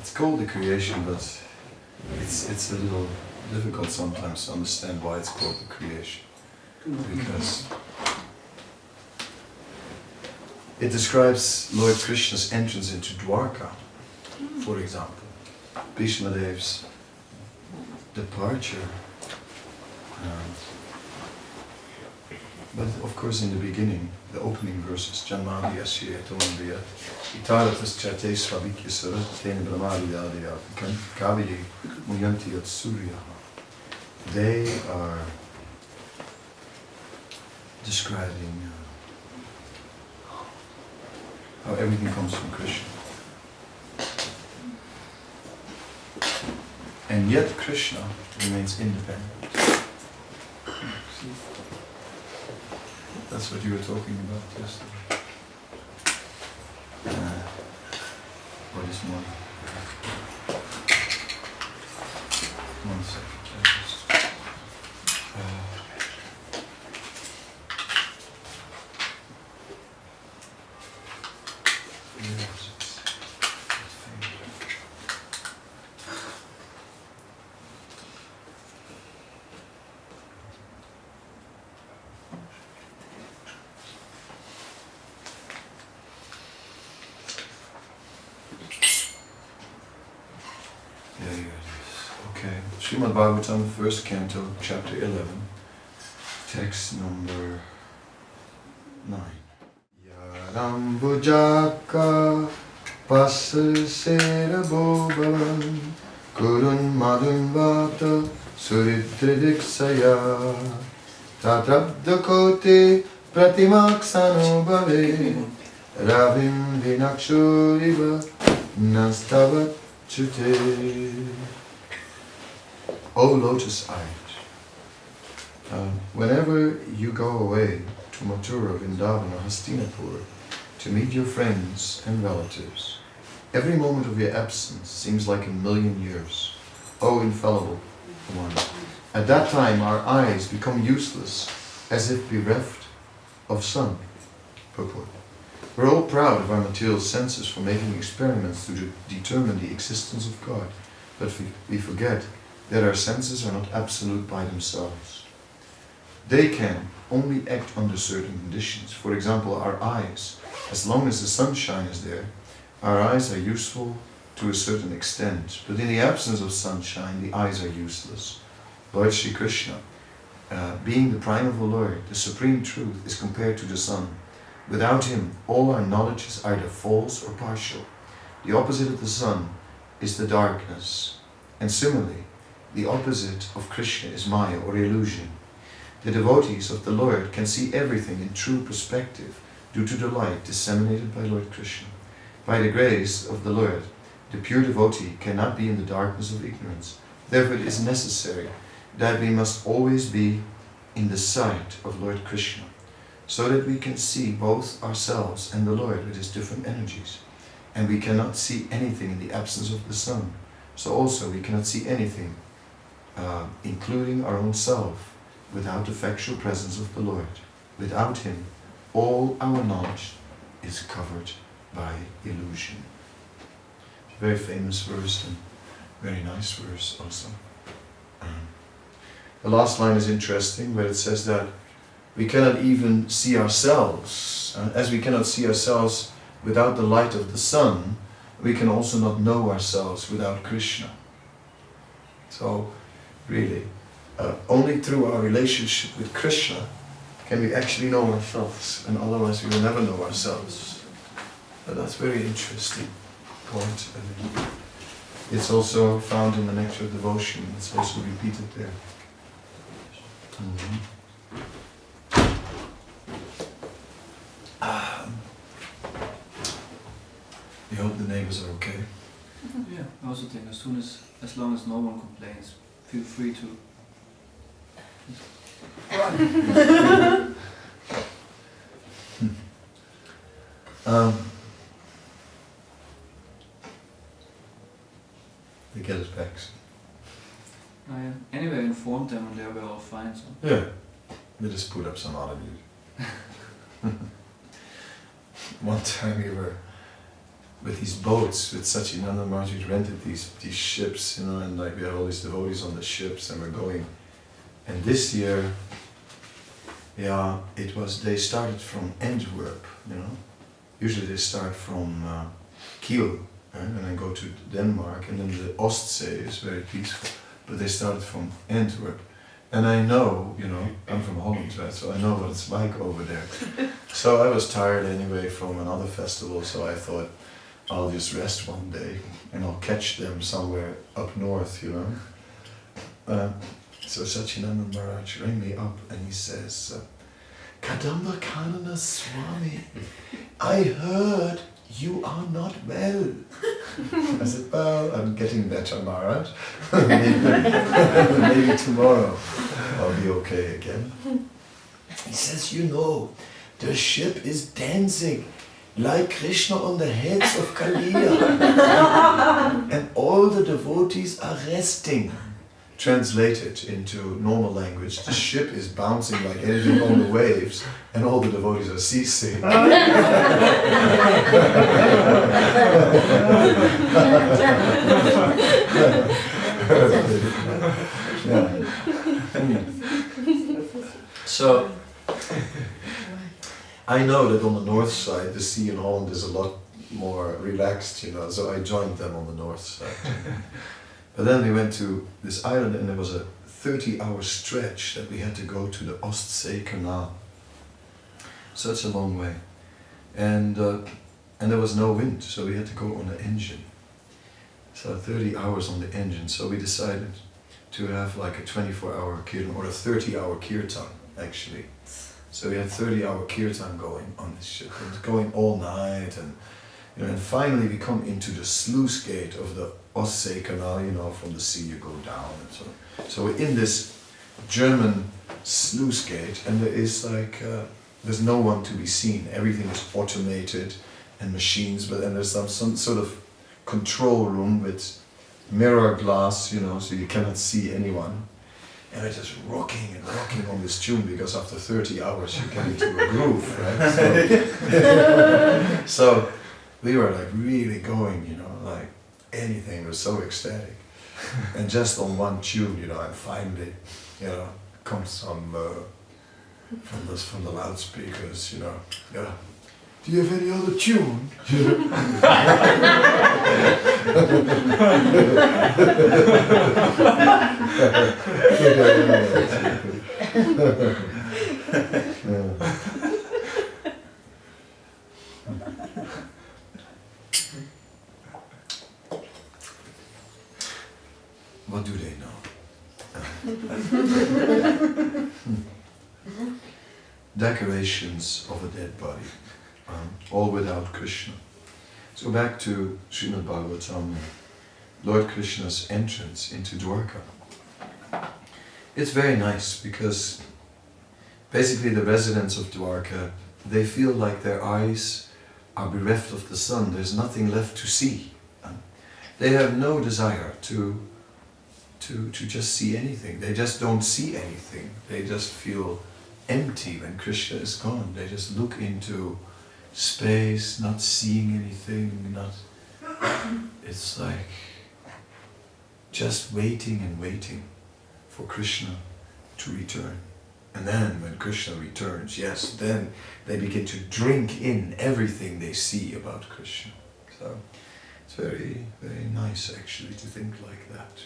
It's called the creation, but it's a little difficult sometimes to understand why it's called the creation. Because it describes Lord Krishna's entrance into Dwarka, for example. Bhishma Dev's departure. But of course in the beginning, the opening verses, Janmadi Asya Tomandriya, Itaratas Chate Svavikya Sara, Tena Brahmadi Adya, Kaviri, Muyanti Yat Surya. They are describing how everything comes from Krishna. And yet Krishna remains independent. See? That's what you were talking about yesterday. Or this morning. One second. Srimad Bhagavatam, first canto, chapter 11, text number 9. Yaram bujaka pasasera bhobavan kurun madhun vata suridridiksaya tatrabdakote pratimaksano bhave ravim vinakshuriva nastavat chute. O lotus-eyed, whenever you go away to Mathura, Vrindavan, or Hastinapur to meet your friends and relatives, every moment of your absence seems like 1,000,000 years. O infallible one, at that time our eyes become useless as if bereft of sun. Purport. We're all proud of our material senses for making experiments to determine the existence of God, but we forget that our senses are not absolute by themselves. They can only act under certain conditions. For example, our eyes. As long as the sunshine is there, our eyes are useful to a certain extent. But in the absence of sunshine, the eyes are useless. Lord Sri Krishna, being the prime of the Lord, the supreme truth, is compared to the sun. Without him, all our knowledge is either false or partial. The opposite of the sun is the darkness. And similarly, the opposite of Krishna is Maya, or illusion. The devotees of the Lord can see everything in true perspective due to the light disseminated by Lord Krishna. By the grace of the Lord, the pure devotee cannot be in the darkness of ignorance. Therefore it is necessary that we must always be in the sight of Lord Krishna, so that we can see both ourselves and the Lord with his different energies. And we cannot see anything in the absence of the sun. So also we cannot see anything including our own self, without the factual presence of the Lord. Without him, all our knowledge is covered by illusion. It's a very famous verse and very nice verse also. The last line is interesting, where it says that we cannot even see ourselves. As we cannot see ourselves without the light of the sun, we can also not know ourselves without Krishna. So, really, only through our relationship with Krishna can we actually know ourselves, and otherwise we will never know ourselves. But that's very interesting point. It's also found in the Nectar of Devotion. It's also repeated there. We hope the neighbors are okay. Yeah, I also think as long as no one complains, feel free to they get us back. Anyway, I informed them and they were all fine. So. Yeah, we just put up some other music. One time we were with these boats, with Satchidananda Maharaj, we rented these ships, you know, and like we had all these devotees on the ships, and we're going. And this year, yeah, they started from Antwerp, you know. Usually they start from Kiel, and then go to Denmark, and then the Ostsee is very peaceful. But they started from Antwerp. And I know, you know, I'm from Holland, right? So I know what it's like over there. So I was tired anyway from another festival, so I thought I'll just rest one day and I'll catch them somewhere up north, you know. So Satchidananda Maharaj rang me up and he says, Kadamba Kanana Swami, I heard you are not well. I said, well, I'm getting better, Maharaj. Maybe tomorrow I'll be okay again. He says, you know, the ship is dancing like Krishna on the heads of Kaliya. And all the devotees are resting. Translated into normal language, the ship is bouncing like anything on the waves, and all the devotees are ceasing. So, I know that on the north side, the sea in Holland is a lot more relaxed, you know, so I joined them on the north side. But then we went to this island and there was a 30-hour stretch that we had to go to the Ostsee Canal. So it's a long way. And there was no wind, so we had to go on the engine. So 30 hours on the engine. So we decided to have like a 24-hour kirtan, or a 30-hour kirtan actually. So we had 30-hour kirtan going on this ship. It was going all night, and you know, and finally we come into the sluice gate of the Ostsee Canal, you know, from the sea you go down. And so we're in this German sluice gate, and there is like, there's no one to be seen. Everything is automated and machines, but then there's some sort of control room with mirror glass, you know, so you cannot see anyone. And it's just rocking and rocking on this tune, because after 30 hours you get into a groove, right? So we were like really going, you know, like anything, was so ecstatic. And just on one tune, you know, and finally, you know, comes some from the loudspeakers, you know, yeah. Do you have any other tune? What do they know? Decorations of a dead body. All without Krishna. Let's go back to Srimad Bhagavatam, Lord Krishna's entrance into Dwarka. It's very nice because basically the residents of Dwarka, they feel like their eyes are bereft of the sun. There's nothing left to see. They have no desire to just see anything. They just don't see anything. They just feel empty when Krishna is gone. They just look into space, not seeing anything, it's like just waiting and waiting for Krishna to return. And then when Krishna returns, yes, then they begin to drink in everything they see about Krishna. So it's very, very nice actually to think like that.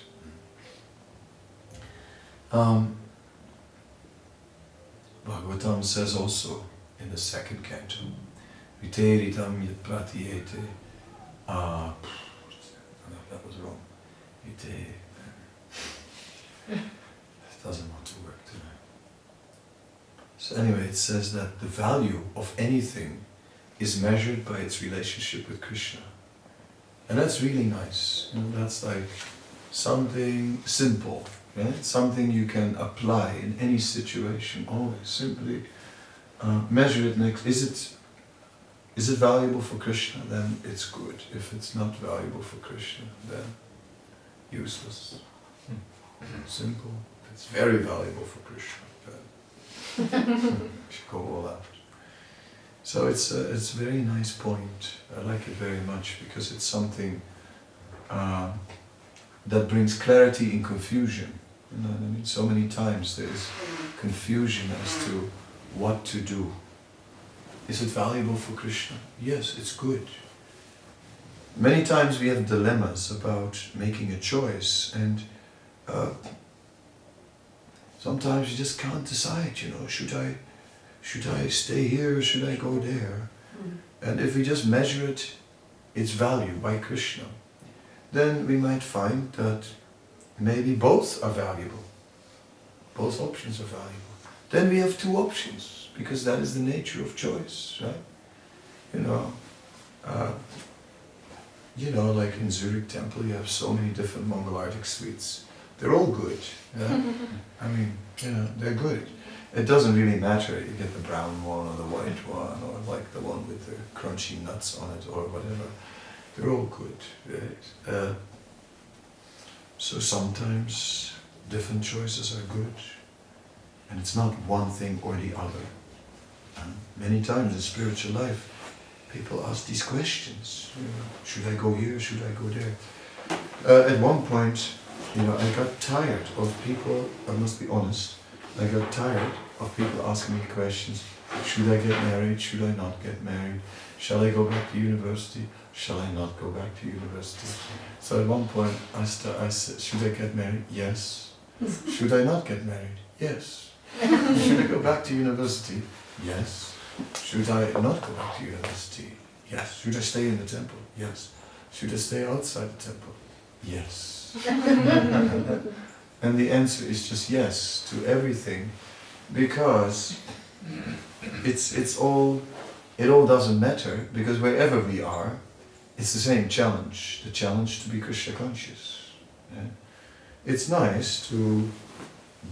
Bhagavatam says also in the second canto, Viteritam yat pratiyete. No, that was wrong. It doesn't want to work tonight. So anyway, it says that the value of anything is measured by its relationship with Krishna. And that's really nice. You know, that's like something simple, right? Something you can apply in any situation, always. Simply measure it next. Is it valuable for Krishna? Then it's good. If it's not valuable for Krishna, then useless. Simple. If it's very valuable for Krishna, then you should go all out. So it's a very nice point. I like it very much because it's something that brings clarity in confusion. You know what I mean? So many times there is confusion as to what to do. Is it valuable for Krishna? Yes, it's good. Many times we have dilemmas about making a choice, and sometimes you just can't decide, you know, should I stay here or should I go there? And if we just measure its value by Krishna, then we might find that maybe both are valuable. Both options are valuable. Then we have two options, because that is the nature of choice, right? You know, like in Zurich Temple, you have so many different Mangalartic suites. They're all good. Yeah? I mean, you know, they're good. It doesn't really matter. You get the brown one or the white one, or like the one with the crunchy nuts on it, or whatever. They're all good, right? So sometimes different choices are good, and it's not one thing or the other. Many times in spiritual life, people ask these questions. You know, should I go here? Should I go there? At one point, you know, I got tired of people. I must be honest. I got tired of people asking me questions. Should I get married? Should I not get married? Shall I go back to university? Shall I not go back to university? So at one point I said, should I get married? Yes. Should I not get married? Yes. Should I go back to university? Yes. Should I not go back to university? Yes. Should I stay in the temple? Yes. Should I stay outside the temple? Yes. And the answer is just yes to everything, because it all doesn't matter, because wherever we are, it's the same challenge, the challenge to be Krishna conscious. Yeah? It's nice to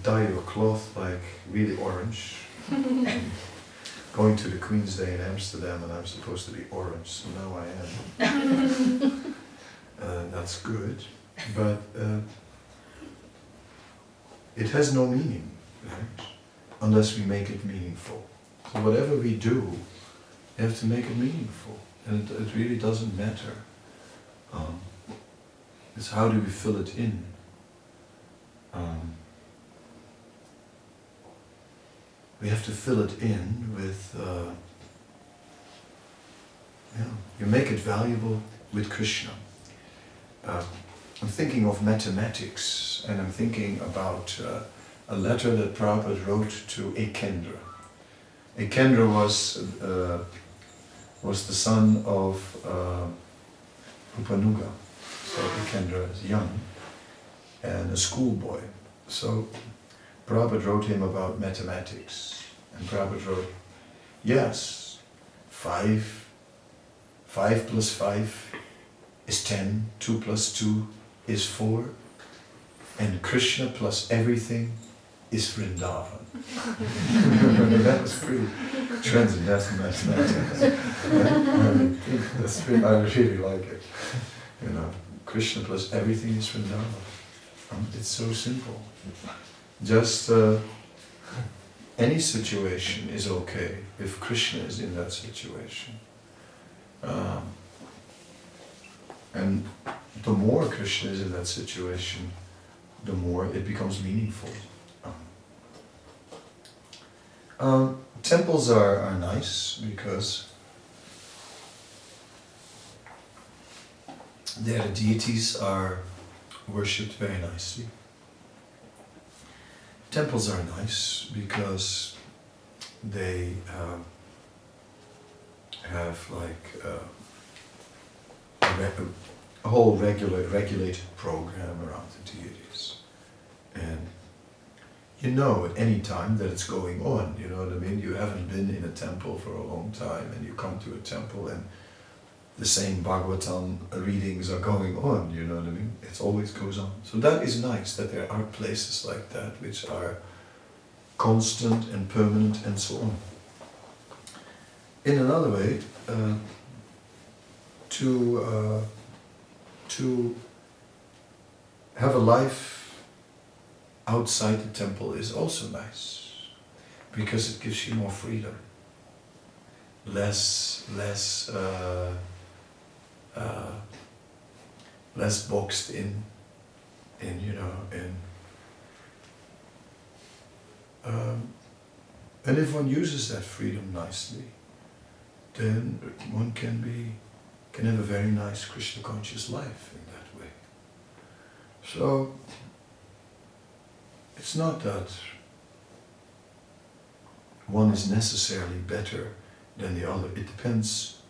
dye your cloth like really orange. Going to the Queen's Day in Amsterdam, and I'm supposed to be orange, so now I am. That's good, but it has no meaning, right? Unless we make it meaningful. So whatever we do, you have to make it meaningful. And it really doesn't matter. It's how do we fill it in? We have to fill it in with, you make it valuable with Krishna. I'm thinking of mathematics, and I'm thinking about a letter that Prabhupada wrote to Ekendra. Ekendra was the son of Upanuga. So Ekendra is young and a schoolboy. So Prabhupada wrote him about mathematics, and Prabhupada wrote, yes, 5 plus 5 is 10, 2 plus 2 is 4, and Krishna plus everything is Vrindavan. That was pretty transcendental mathematics. I really like it. You know, Krishna plus everything is Vrindavan. It's so simple. Just any situation is okay if Krishna is in that situation. And the more Krishna is in that situation, the more it becomes meaningful. Temples are nice because their deities are worshipped very nicely. Temples are nice because they have like a whole regulated program around the deities, and you know at any time that it's going on. You know what I mean? You haven't been in a temple for a long time, and you come to a temple and the same Bhagavatam readings are going on, you know what I mean? It always goes on. So that is nice, that there are places like that which are constant and permanent and so on. In another way, to have a life outside the temple is also nice, because it gives you more freedom. less boxed in and if one uses that freedom nicely, then one can have a very nice Krishna conscious life in that way. So it's not that one is necessarily better than the other. It depends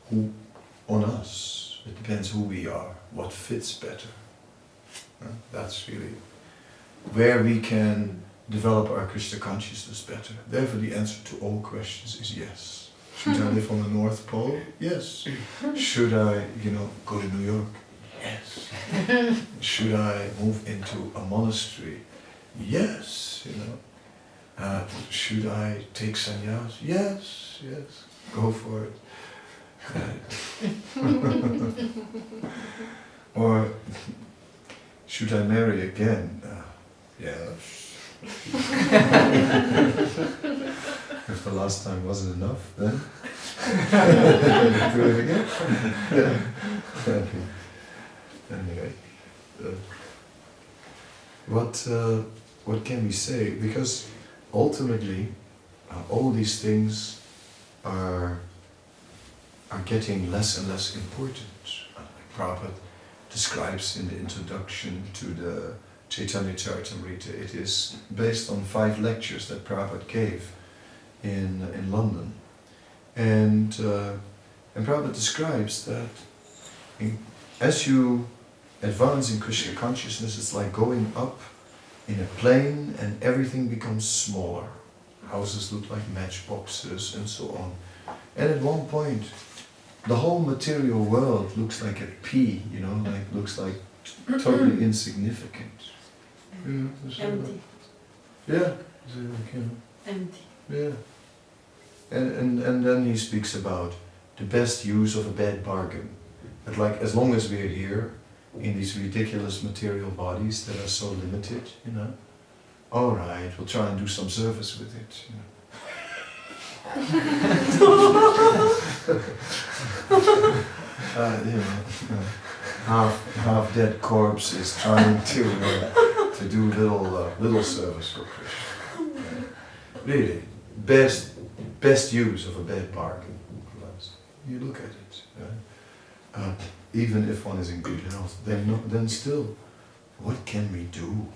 on us. It depends who we are, what fits better. That's really where we can develop our Krishna consciousness better. Therefore the answer to all questions is yes. Should I live on the North Pole? Yes. Should I, go to New York? Yes. Should I move into a monastery? Yes, should I take sannyas? Yes, go for it. Or should I marry again? Yes. If the last time wasn't enough, then do it again. Anyway, what can we say? Because ultimately, all these things are getting less and less important. Like Prabhupada describes in the introduction to the Chaitanya Charitamrita, it is based on 5 lectures that Prabhupada gave in London. And Prabhupada describes that as you advance in Krishna consciousness, it's like going up in a plane and everything becomes smaller. Houses look like matchboxes and so on. And at one point, the whole material world looks like a pea, looks like totally insignificant. Empty. Yeah. Empty. Yeah. And then he speaks about the best use of a bad bargain. That like as long as we're here in these ridiculous material bodies that are so limited, all right, we'll try and do some service with it. Half dead corpse is trying to do little service for Krishna. Really, best use of a bad bargain. You look at it. Even if one is in good health, then still, what can we do?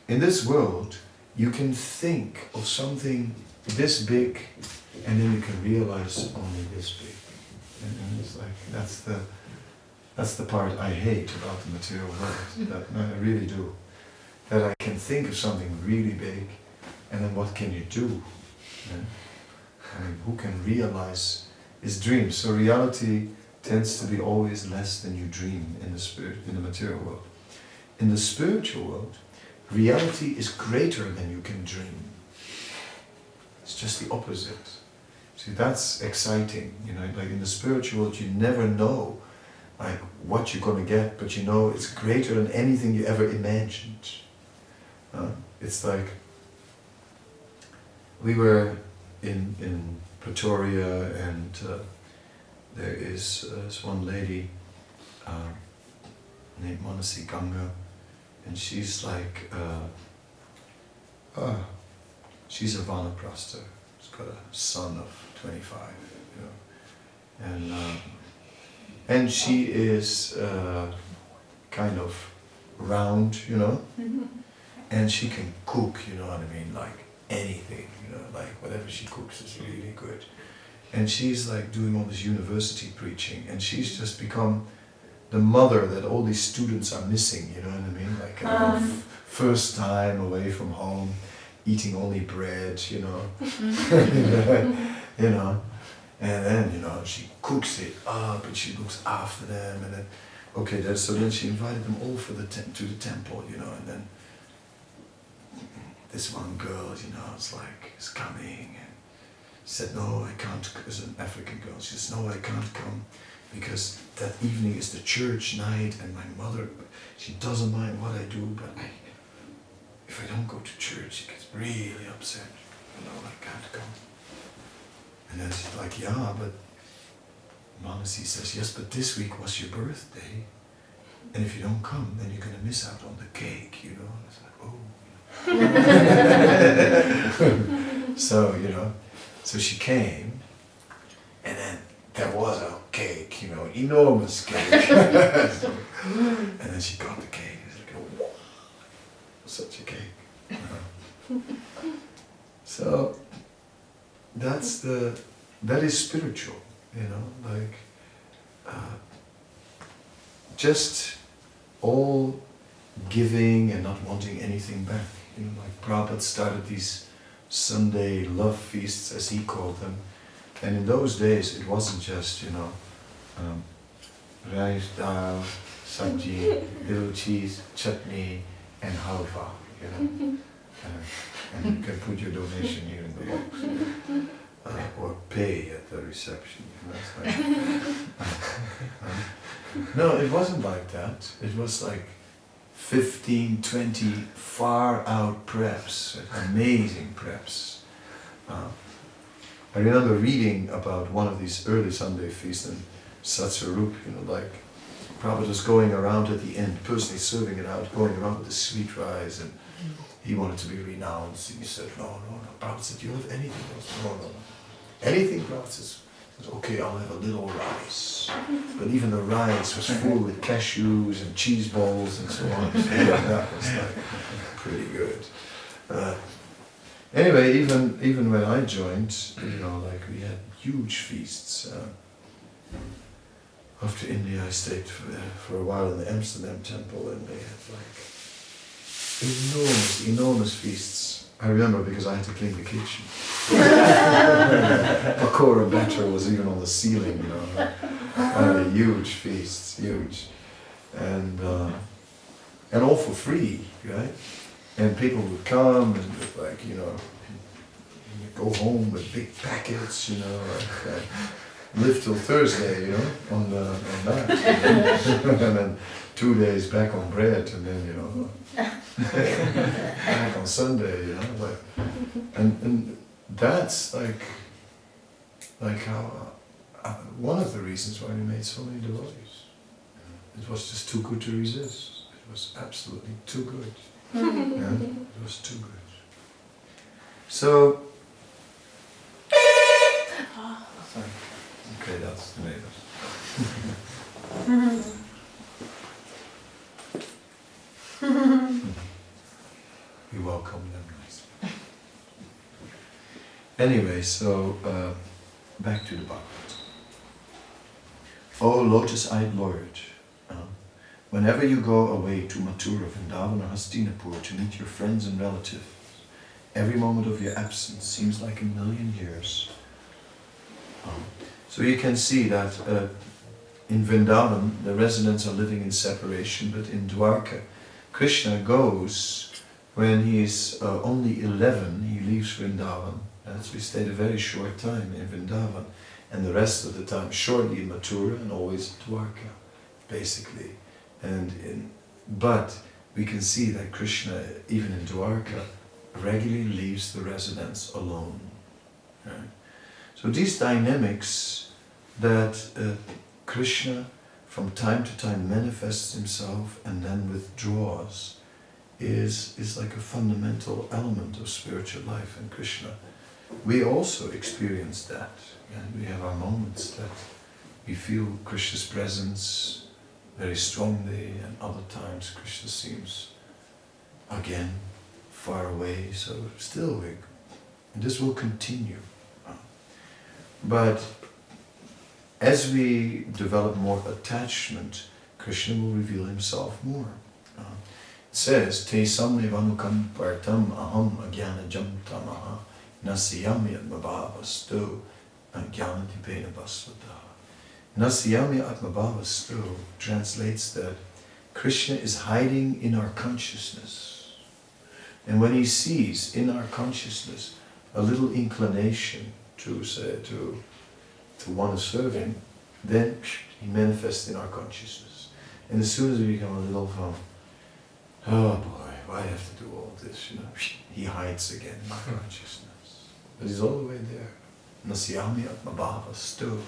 In this world, you can think of something this big, and then you can realize only this big. And it's like that's the part I hate about the material world. I really do. That I can think of something really big, and then what can you do? Who can realize his dreams? So reality tends to be always less than you dream in the material world. In the spiritual world, reality is greater than you can dream. It's just the opposite. See, that's exciting. Like in the spiritual world, you never know like what you're going to get, but it's greater than anything you ever imagined. It's like we were in Pretoria, and there is this one lady named Manasi Ganga, and she's like she's a vanaprastha. She's got a son of 25, and she is kind of round, and she can cook, like anything, like whatever she cooks is really good. And she's like doing all this university preaching, and she's just become the mother that all these students are missing, like first time away from home, eating only bread, and then, she cooks it up and she looks after them, and then, so then she invited them all to the temple, and then this one girl, is coming, and said, no, I can't, as an African girl, she says, no, I can't come, because that evening is the church night, and my mother, she doesn't mind what I do, but if I don't go to church, she gets really upset, I can't come. And then she's like, yeah, but Manasi says, yes, but this week was your birthday. And if you don't come, then you're going to miss out on the cake, you know. And it's like, oh. So, you know, so she came, and then there was a cake, you know, enormous cake. And then she got the cake, and it's like, oh, such a cake. So, that is spiritual, you know, like, just all giving and not wanting anything back. You know, like Prabhupada started these Sunday love feasts, as he called them, and in those days it wasn't just, you know, rice, dal, sabji, little cheese, chutney, and halva, you know. And you can put your donation here in the box, or pay at the reception. You know, it's like, no, it wasn't like that. It was like 15, 20 far out preps, amazing preps. I remember reading about one of these early Sunday feasts in Satsarup, you know, like Prabhupada was going around at the end, personally serving it out, going around with the sweet rice, and he wanted to be renounced. And he said, no. Prabhupada said, do you have anything else? No. Anything, Prabhupada says, okay, I'll have a little rice. But even the rice was full with cashews and cheese balls and so on. So that was like pretty good. Anyway, even when I joined, you know, like we had huge feasts. After India, I stayed for a while in the Amsterdam temple, and they had like enormous feasts. I remember because I had to clean the kitchen. Pakora batter was even on the ceiling, you know. Huge feasts, huge, and all for free, right? And people would come and like, you know, go home with big packets, you know, like, live till Thursday, you know, on that, and then 2 days back on bread, and then, you know, back on Sunday, you know, like, and that's like how one of the reasons why we made so many devotees. It was just too good to resist. It was absolutely too good. Yeah, it was too good. So, sorry. Okay, that's the neighbors. We welcome them nicely. Anyway, so back to the Bhagavatam. O lotus-eyed Lord, whenever you go away to Mathura, Vrindavan or Hastinapur to meet your friends and relatives, every moment of your absence seems like 1,000,000 years. So you can see that in Vrindavan, the residents are living in separation, but in Dwarka, Krishna goes when he's only 11, he leaves Vrindavan. So he stayed a very short time in Vrindavan, and the rest of the time shortly in Mathura and always Dwarka, basically. But we can see that Krishna, even in Dwarka, regularly leaves the residents alone. Right? So these dynamics that Krishna from time to time manifests himself and then withdraws is like a fundamental element of spiritual life in Krishna. We also experience that, and we have our moments that we feel Krishna's presence very strongly, and other times Krishna seems again far away. So still, and this will continue. But as we develop more attachment, Krishna will reveal himself more. It says, Te samnivanukam partam aham ajnana jam tamaha nasyami atmabhavastu ajnanatipena basvata. Nasyami atmabhavastu translates that Krishna is hiding in our consciousness. And when he sees in our consciousness a little inclination to want to serve him, then he manifests in our consciousness. And as soon as we become a little oh boy, why do I have to do all this, you know, he hides again in our consciousness. But he's all the way there. Nasyami Atmabhava, still.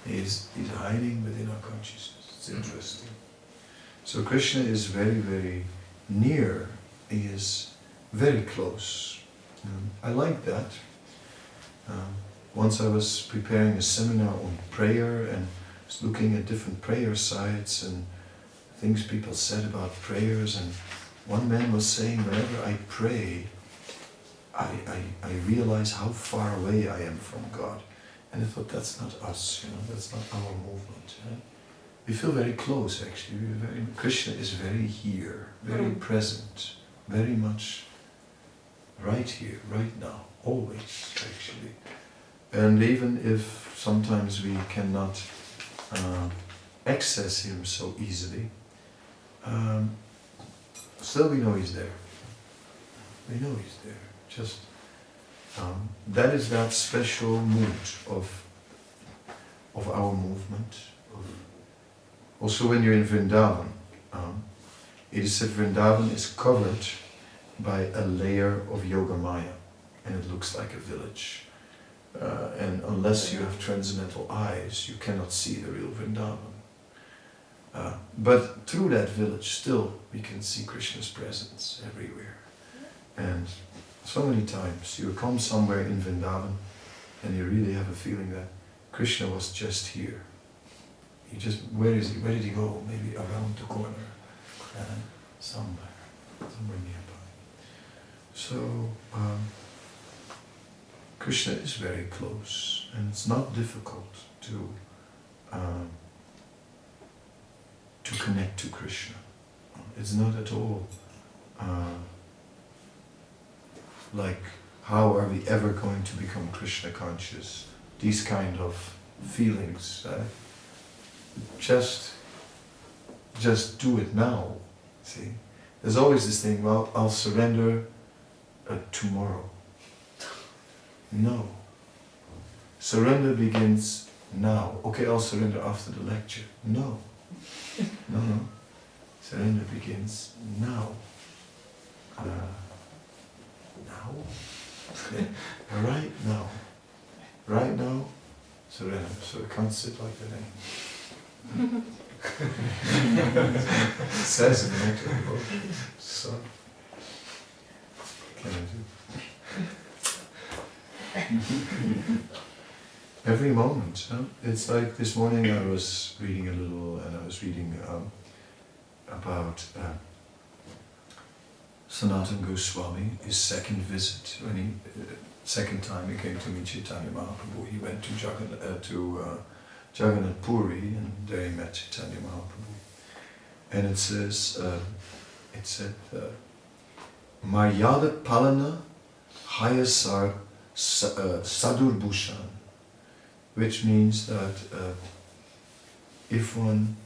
He's hiding within our consciousness. It's interesting. So Krishna is very, very near. He is very close. I like that. Once I was preparing a seminar on prayer and was looking at different prayer sites and things people said about prayers, and one man was saying, whenever I pray, I realize how far away I am from God. And I thought, that's not us, that's not our movement. We feel very close, actually. Krishna is very here, very present, very much right here, right now, always, actually. And even if sometimes we cannot access him so easily, still we know he's there. We know he's there. Just that is that special mood of our movement. Also, when you're in Vrindavan, it is said Vrindavan is covered by a layer of Yoga Maya, and it looks like a village. And unless you have transcendental eyes, you cannot see the real Vrindavan. But through that village, still, we can see Krishna's presence everywhere. And so many times you come somewhere in Vrindavan and you really have a feeling that Krishna was just here. Where is he? Where did he go? Maybe around the corner, somewhere nearby. So, Krishna is very close, and it's not difficult to connect to Krishna. It's not at all like, how are we ever going to become Krishna conscious? These kind of feelings. Just do it now. See, there's always this thing. Well, I'll surrender tomorrow. No. Surrender begins now. Okay, I'll surrender after the lecture. No. No. Surrender begins now. Now? Right now. Right now, surrender. So I can't sit like that anymore. It says in the next book. So, what can I do? Every moment. It's like this morning I was reading a little, and I was reading about Sanatana Goswami, his second visit, when he second time he came to meet Chaitanya Mahaprabhu. He went to Jagannath Puri, and there he met Chaitanya Mahaprabhu. And it says, Maryada Palana Hayasar Sadur Bhushan, which means that if one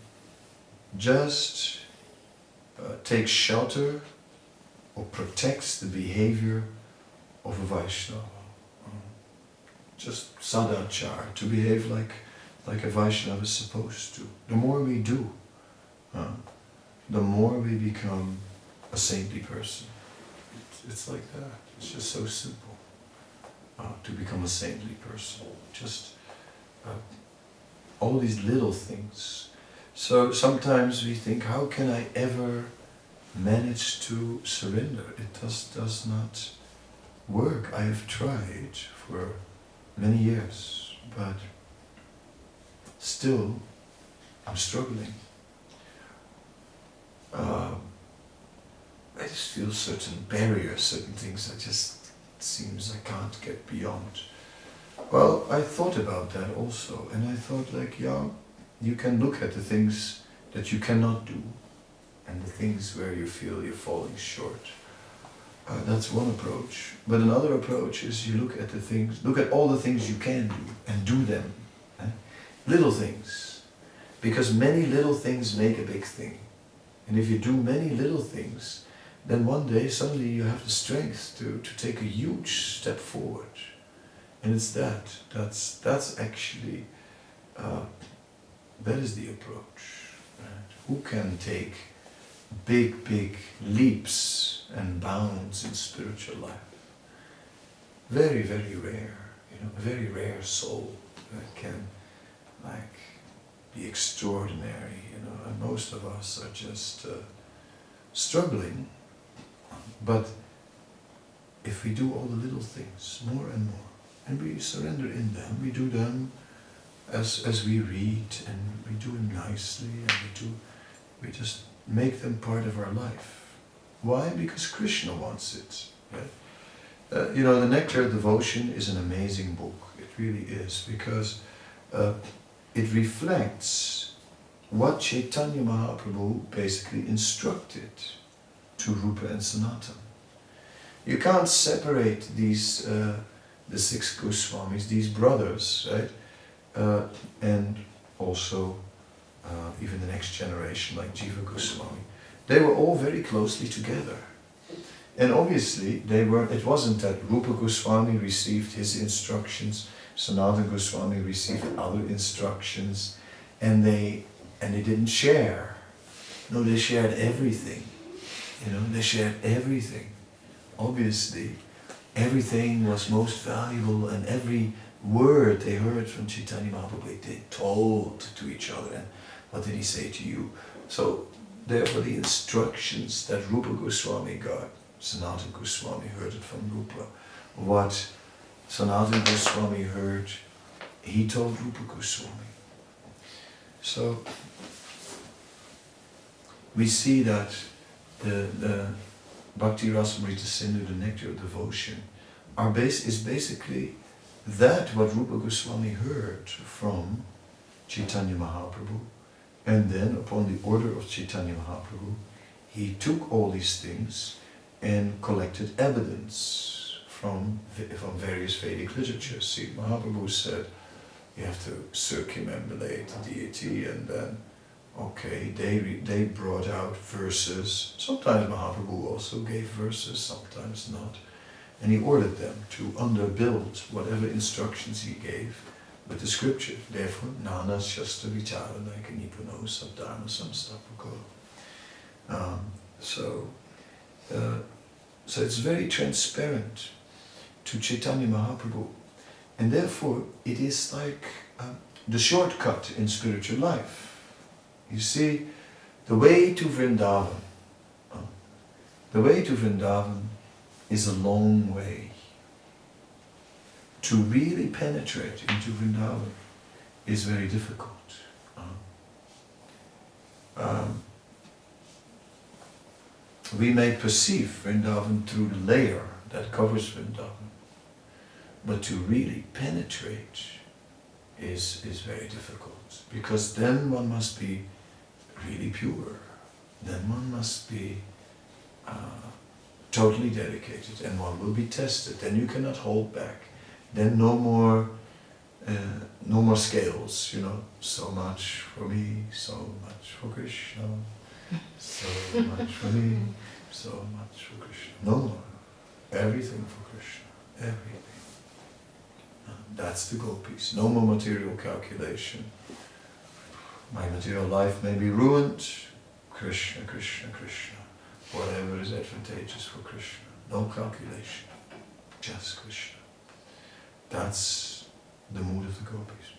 just takes shelter or protects the behavior of a Vaishnava, just sadachar, to behave like a Vaishnava is supposed to. The more we do, the more we become a saintly person. It's like that. It's just so simple to become a saintly person. Just all these little things. So sometimes we think, how can I ever manage to surrender? It does not work. I have tried for many years, but still I'm struggling. I just feel certain barriers, certain things that just seems I can't get beyond. Well, I thought about that also, and I thought, like, yeah, you can look at the things that you cannot do and the things where you feel you're falling short. That's one approach. But another approach is you look at all the things you can do and do them. Little things. Because many little things make a big thing. And if you do many little things, then one day suddenly you have the strength to take a huge step forward. And it's that's actually, that is the approach. Right? Who can take big leaps and bounds in spiritual life? Very, very rare. a very rare soul that can be extraordinary, and most of us are just struggling. But if we do all the little things more and more, and we surrender in them, we do them as we read, and we do them nicely, and we just make them part of our life. Why? Because Krishna wants it. Right? The Nectar of Devotion is an amazing book. It really is, because it reflects what Chaitanya Mahaprabhu basically instructed to Rupa and Sanatana. You can't separate these, the 6 Goswamis, these brothers, right? And also even the next generation, like Jiva Goswami. They were all very closely together. And obviously, it wasn't that Rupa Goswami received his instructions, Sanatana Goswami received other instructions, and they didn't share. No, they shared everything. They shared everything. Obviously, everything was most valuable, and every word they heard from Chaitanya Mahaprabhu, they told to each other. And what did he say to you? So, therefore, the instructions that Rupa Goswami got, Sanatana Goswami heard it from Rupa. What Sanatana Goswami heard, he told Rupa Goswami. So, we see that the Bhakti Rasamrita Sindhu, the Nectar of Devotion, is basically that what Rupa Goswami heard from Chaitanya Mahaprabhu, and then upon the order of Chaitanya Mahaprabhu, he took all these things and collected evidence from various Vedic literatures. See, Mahaprabhu said you have to circumambulate the deity, and then they brought out verses. Sometimes Mahaprabhu also gave verses, sometimes not. And he ordered them to underbuild whatever instructions he gave with the scripture. Therefore, Nana Shastra Vicharana Nipuno Sabdharma Samstapako. So it's very transparent to Chaitanya Mahaprabhu. And therefore, it is like the shortcut in spiritual life. You see, the way to Vrindavan is a long way. To really penetrate into Vrindavan is very difficult. We may perceive Vrindavan through the layer that covers Vrindavan, but to really penetrate is very difficult, because then one must be really pure, then one must be totally dedicated, and one will be tested. Then you cannot hold back. Then no more scales. So much for me, so much for Krishna, so much for me, so much for Krishna. No more. Everything for Krishna. Everything. That's the gopis. No more material calculation. My material life may be ruined. Krishna, Krishna, Krishna. Whatever is advantageous for Krishna. No calculation. Just Krishna. That's the mood of the gopis.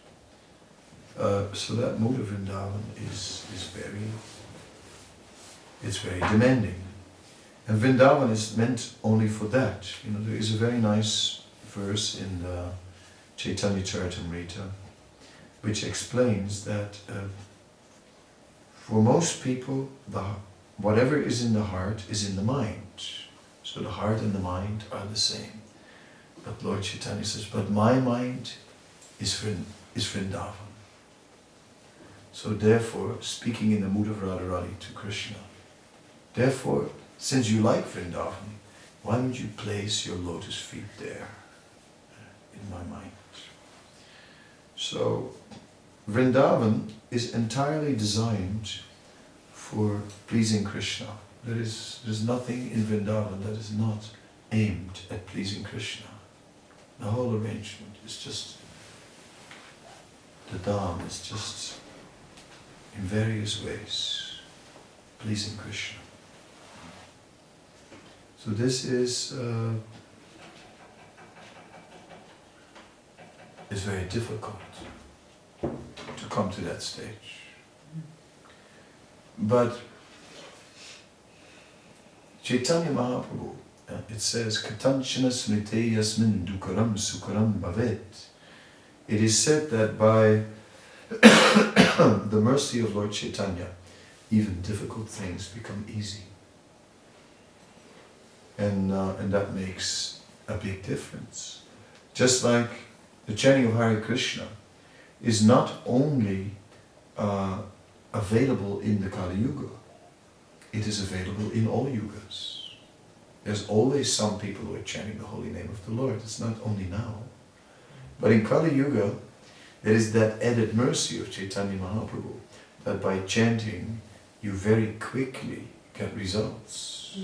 So that mood of Vrindavan is very demanding. And Vrindavan is meant only for that. There is a very nice verse in the Chaitanya Charitamrita which explains that for most people, whatever is in the heart is in the mind. So the heart and the mind are the same. But Lord Chaitanya says, but my mind is Vrindavan. So therefore, speaking in the mood of Radharani to Krishna, therefore, since you like Vrindavan, why don't you place your lotus feet there, in my mind? So, Vrindavan is entirely designed for pleasing Krishna. There's nothing in Vrindavan that is not aimed at pleasing Krishna. The whole arrangement is just, the Dham is just, in various ways, pleasing Krishna. So this is it's very difficult to come to that stage. But Chaitanya Mahaprabhu, it says, Katanchana smrite yasmin dukaram sukaram bhavet. It is said that by the mercy of Lord Chaitanya, even difficult things become easy. And that makes a big difference. Just like the chanting of Hare Krishna is not only available in the Kali Yuga, it is available in all yugas. There's always some people who are chanting the holy name of the Lord. It's not only now. But in Kali Yuga, there is that added mercy of Chaitanya Mahaprabhu, that by chanting, you very quickly get results.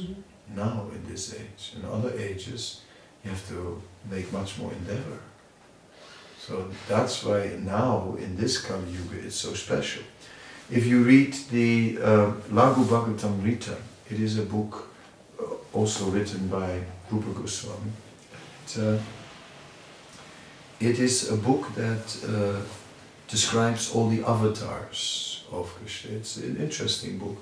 Now in this age. In other ages, you have to make much more endeavor. So that's why now in this Kali Yuga it's so special. If you read the Lagu Bhagavatam Rita, it is a book also written by Rupa Goswami. It is a book that describes all the avatars of Krishna. It's an interesting book.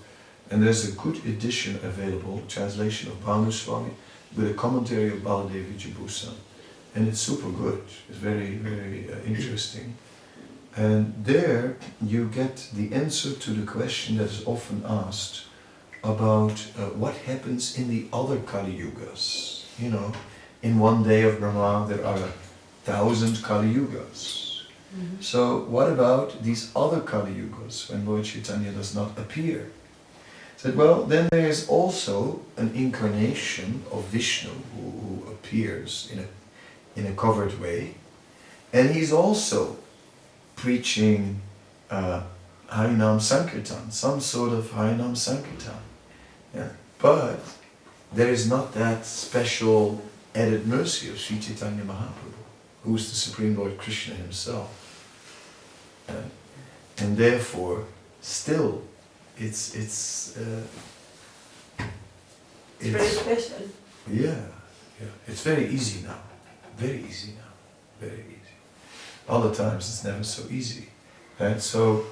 And there's a good edition available, translation of Bhanu Swami, with a commentary of Baladev Vijayabhusan. And it's super good. It's very, very interesting. And there you get the answer to the question that is often asked about what happens in the other Kali Yugas. You know, in one day of Brahma there are 1,000 Kali Yugas. So what about these other Kali Yugas when Lord Chaitanya does not appear? Said, well, then there is also an incarnation of Vishnu who appears in a covered way, and he's also preaching Harinam Sankirtan, some sort of Harinam Sankirtan. Yeah. But there is not that special added mercy of Sri Chaitanya Mahaprabhu, who is the Supreme Lord Krishna himself. And therefore, still, it's very special. Yeah. It's very easy now. Very easy now. Very easy. Other times it's never so easy. Right? So,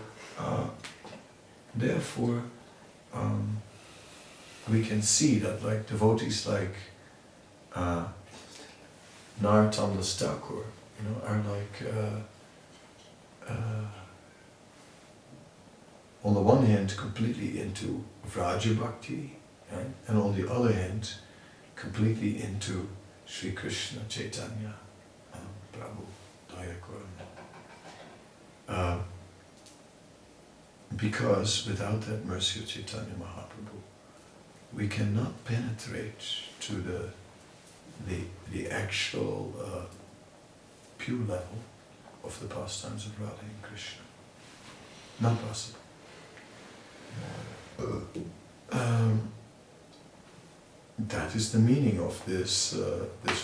therefore, we can see that like devotees like Narottam Das Thakur, you know, are like on the one hand completely into Vraja Bhakti, right? And on the other hand completely into Sri Krishna Chaitanya Prabhu Daya Karuna. Because without that mercy of Chaitanya Mahaprabhu, we cannot penetrate to the actual pure level of the pastimes of Radha and Krishna. Not possible. That is the meaning of this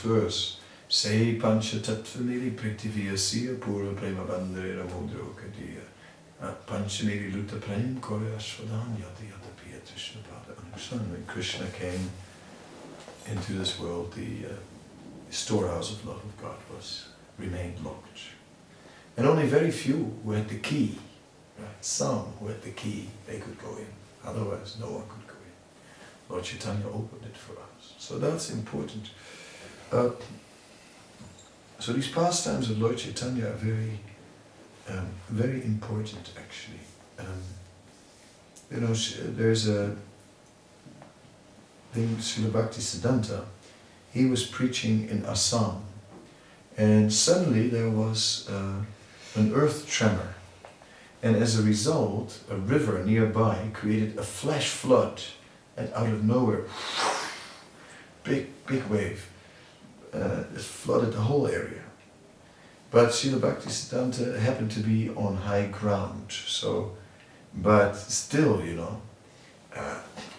verse. Sei pancha tattvamiri prithiviyasya pura prema bandhera mudro kadiya panchamiri luta prem kore ashvadan yada yada piya Krishna pada anushan. When Krishna came into this world, the storehouse of love of God remained locked. And only very few who had the key, right? Some who had the key, they could go in. Otherwise, no one could go in. Lord Chaitanya opened it for us. So that's important. So these pastimes of Lord Chaitanya are very, very important actually. You know, there's a thing, Srila Bhakti Siddhanta, he was preaching in Assam, and suddenly there was an earth tremor, and as a result a river nearby created a flash flood, and out of nowhere, big wave, it flooded the whole area. But Srila Bhakti Siddhanta happened to be on high ground, so, but still, you know,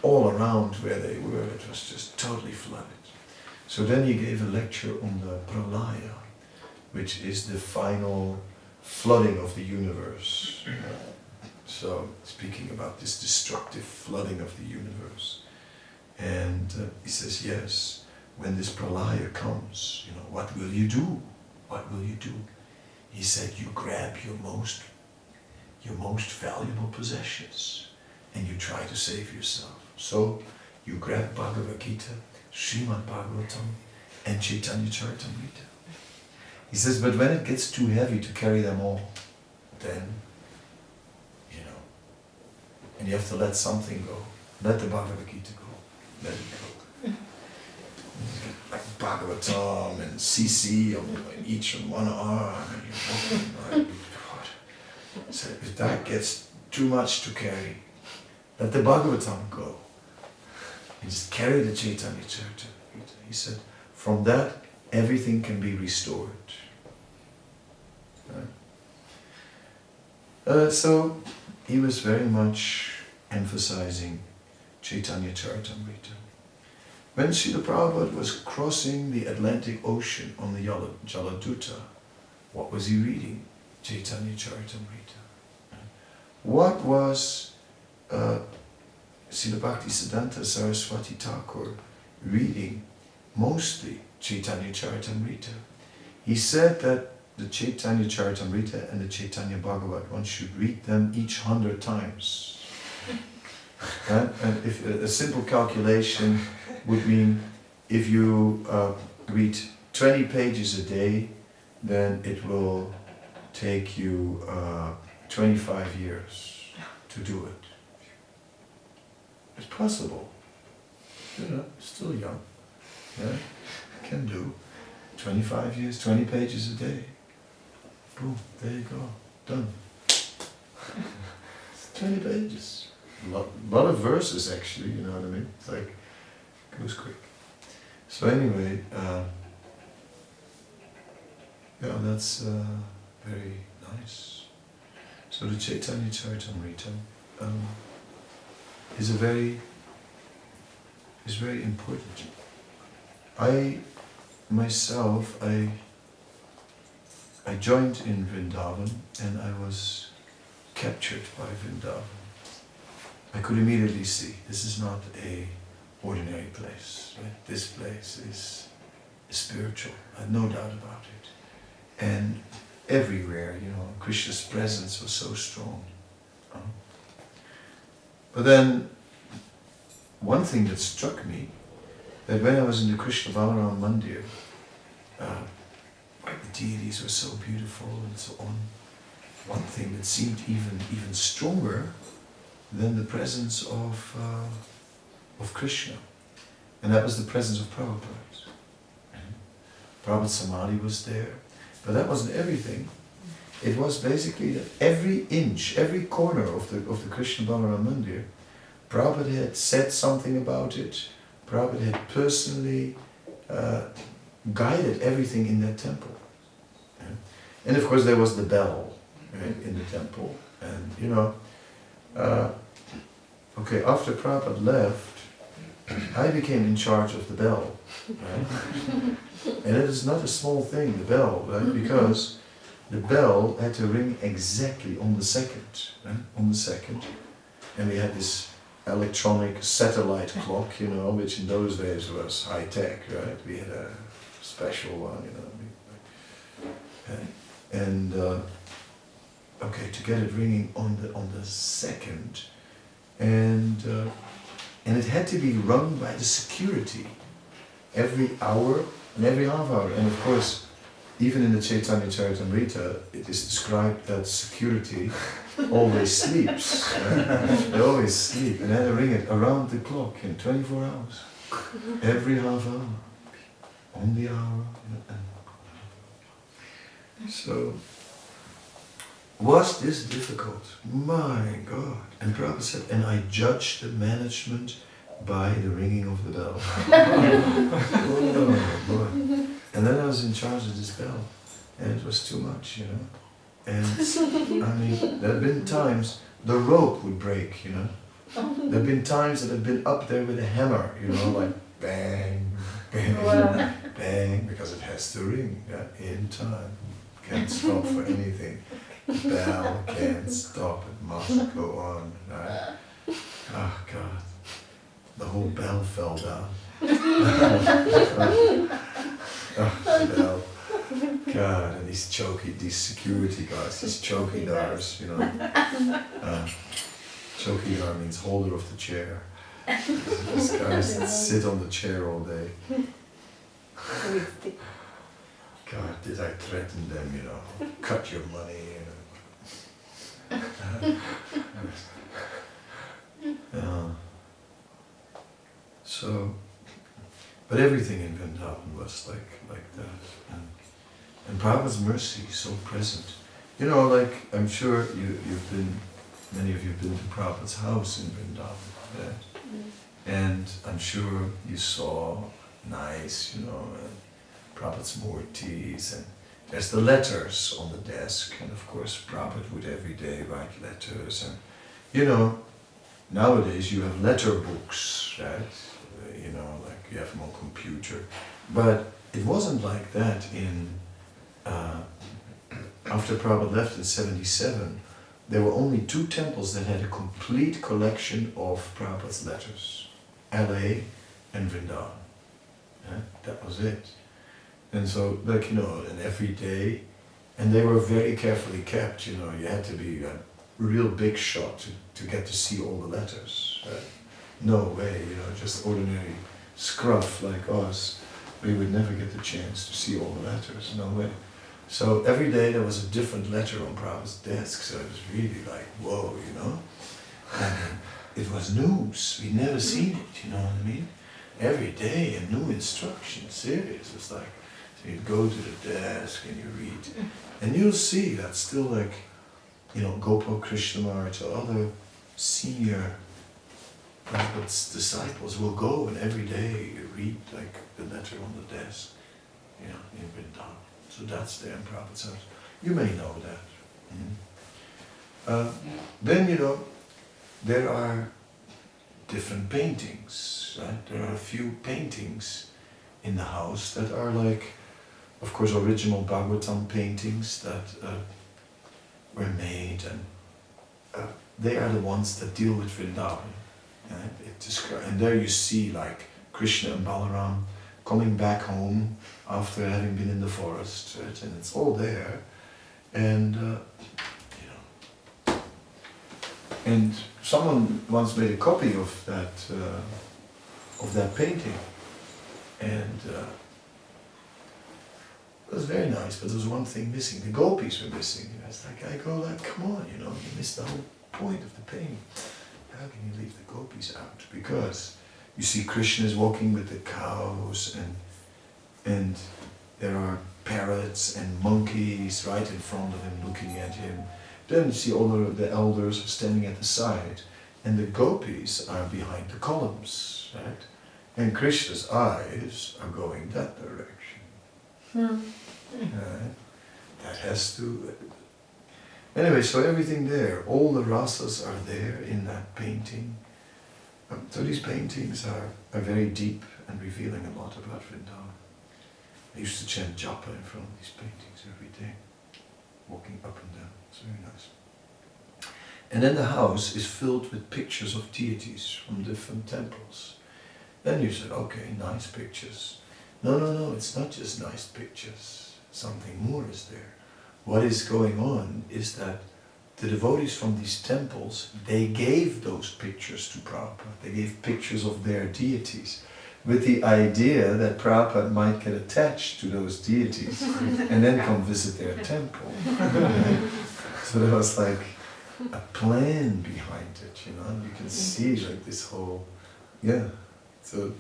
all around where they were, it was just totally flooded. So then he gave a lecture on the pralaya, which is the final flooding of the universe. So speaking about this destructive flooding of the universe. And he says, yes, when this pralaya comes, you know, what will you do? What will you do? he said, you grab your most valuable possessions and you try to save yourself. So you grab Bhagavad Gita, Srimad Bhagavatam, and Chaitanya Charitamrita. He says, but when it gets too heavy to carry them all, then, and you have to let something go. Let the Bhagavad Gita go. Let it go. Like Bhagavatam and CC on each on one arm, and you're walking, right? So if that gets too much to carry, let the Bhagavatam go. And just carry the Chaitanya Charitamrita. He said, from that, everything can be restored. So he was very much emphasizing Chaitanya Charitamrita. When Srila Prabhupada was crossing the Atlantic Ocean on the Jaladuta, what was he reading? Chaitanya Charitamrita. What was Srila Bhaktisiddhanta Saraswati Thakur reading? Mostly Chaitanya Charitamrita. He said that the Chaitanya Charitamrita and the Chaitanya Bhagavat, one should read them each 100 times. And if a simple calculation would mean if you read 20 pages a day, then it will take you 25 years to do it. It's possible. Still young. Yeah, can do 25 years, 20 pages a day. Boom, there you go, done. 20 pages. A lot of verses actually, you know what I mean? It's like, goes quick. So anyway, yeah, that's very nice. So the Chaitanya Charitamrita is very important. I joined in Vrindavan and I was captured by Vrindavan. I could immediately see this is not a ordinary place. Right? This place is spiritual. I had no doubt about it. And everywhere, Krishna's presence was so strong. But then, one thing that struck me, that when I was in the Krishna Balaram Mandir, the deities were so beautiful and so on. One thing that seemed even stronger than the presence of Krishna, and that was the presence of Prabhupada. Prabhupada Samadhi was there, but that wasn't everything. It was basically that every inch, every corner of the Krishna Balaram Mandir, Prabhupada had said something about it. Prabhupada had personally guided everything in that temple. And of course there was the bell, right, in the temple. And after Prabhupada left, I became in charge of the bell. Right? And it is not a small thing, the bell, right? Because the bell had to ring exactly on the second, right? On the second. And we had this electronic satellite clock, which in those days was high tech, right? We had a special one, And to get it ringing on the second, and it had to be rung by the security every hour and every half hour. And of course, even in the Chaitanya Charitamrita, it is described that security always sleeps. Right? They always sleep, and they had to ring it around the clock in 24 hours, every half hour, on the hour. So, was this difficult? My God. And Prabhupada said, and I judged the management by the ringing of the bell. Oh boy. And then I was in charge of this bell, and it was too much, And I mean, there had been times the rope would break, There had been times that I'd been up there with a hammer, like bang, bang, bang, because it has to ring in time. Can't stop for anything. The bell can't stop, it must go on, right? Oh God, the whole bell fell down. The bell. God, and these security guards, these chowkidars, you know. Chowkidar means holder of the chair. These guys that sit on the chair all day. God, did I threaten them, you know, cut your money, you know. So, but everything in Vrindavan was like that. And Prabhupada's mercy is so present. You know, like, I'm sure many of you have been to Prabhupada's house in Vrindavan, right? And I'm sure you saw nice, you know, Prabhupada's murtis, and there's the letters on the desk, and of course Prabhupada would every day write letters, and you know, nowadays you have letter books, right? You know, like you have them on computer, but it wasn't like that after Prabhupada left in 1977. There were only 2 temples that had a complete collection of Prabhupada's letters, LA and Vrindavan. Yeah, that was it. And so, like, you know, and every day, and they were very carefully kept, you know, you had to be a real big shot to get to see all the letters. Right? No way, you know, just ordinary scruff like us, we would never get the chance to see all the letters, no way. So every day there was a different letter on Prabhupada's desk, so it was really like, whoa, you know. And it was news, we'd never seen it, you know what I mean? Every day a new instruction, serious. It's like, so you'd go to the desk and you read, and you'll see that still, like, you know, Gopal Krishnamurti or other senior Prabhupada's disciples will go and every day you read like the letter on the desk, you know, in Vrindavan. So that's there in Prabhupada's house. You may know that. Then, you know, there are different paintings, right? There are a few paintings in the house that are like, of course, original Bhagavatam paintings that were made, and they are the ones that deal with Vrindavan. Right? And there you see like Krishna and Balaram coming back home after having been in the forest, right? And it's all there. And you know, and someone once made a copy of that painting, and it was very nice, but there was one thing missing. The gopis were missing. And I was like, come on, you know, you missed the whole point of the painting. How can you leave the gopis out? Because you see Krishna is walking with the cows, and there are parrots and monkeys right in front of him looking at him. Then you see all of the elders standing at the side, and the gopis are behind the columns, right? And Krishna's eyes are going that direction. Right? That has to... Anyway, so everything there, all the rasas are there in that painting. So these paintings are very deep and revealing a lot about Vrindavan. I used to chant japa in front of these paintings every day, walking up and down. It's very nice. And then the house is filled with pictures of deities from different temples. Then you said, okay, nice pictures. No, it's not just nice pictures. Something more is there. What is going on is that the devotees from these temples, they gave those pictures to Prabhupada. They gave pictures of their deities with the idea that Prabhupada might get attached to those deities and then come visit their temple. So there was like a plan behind it, you know, and you can see like this whole, yeah. So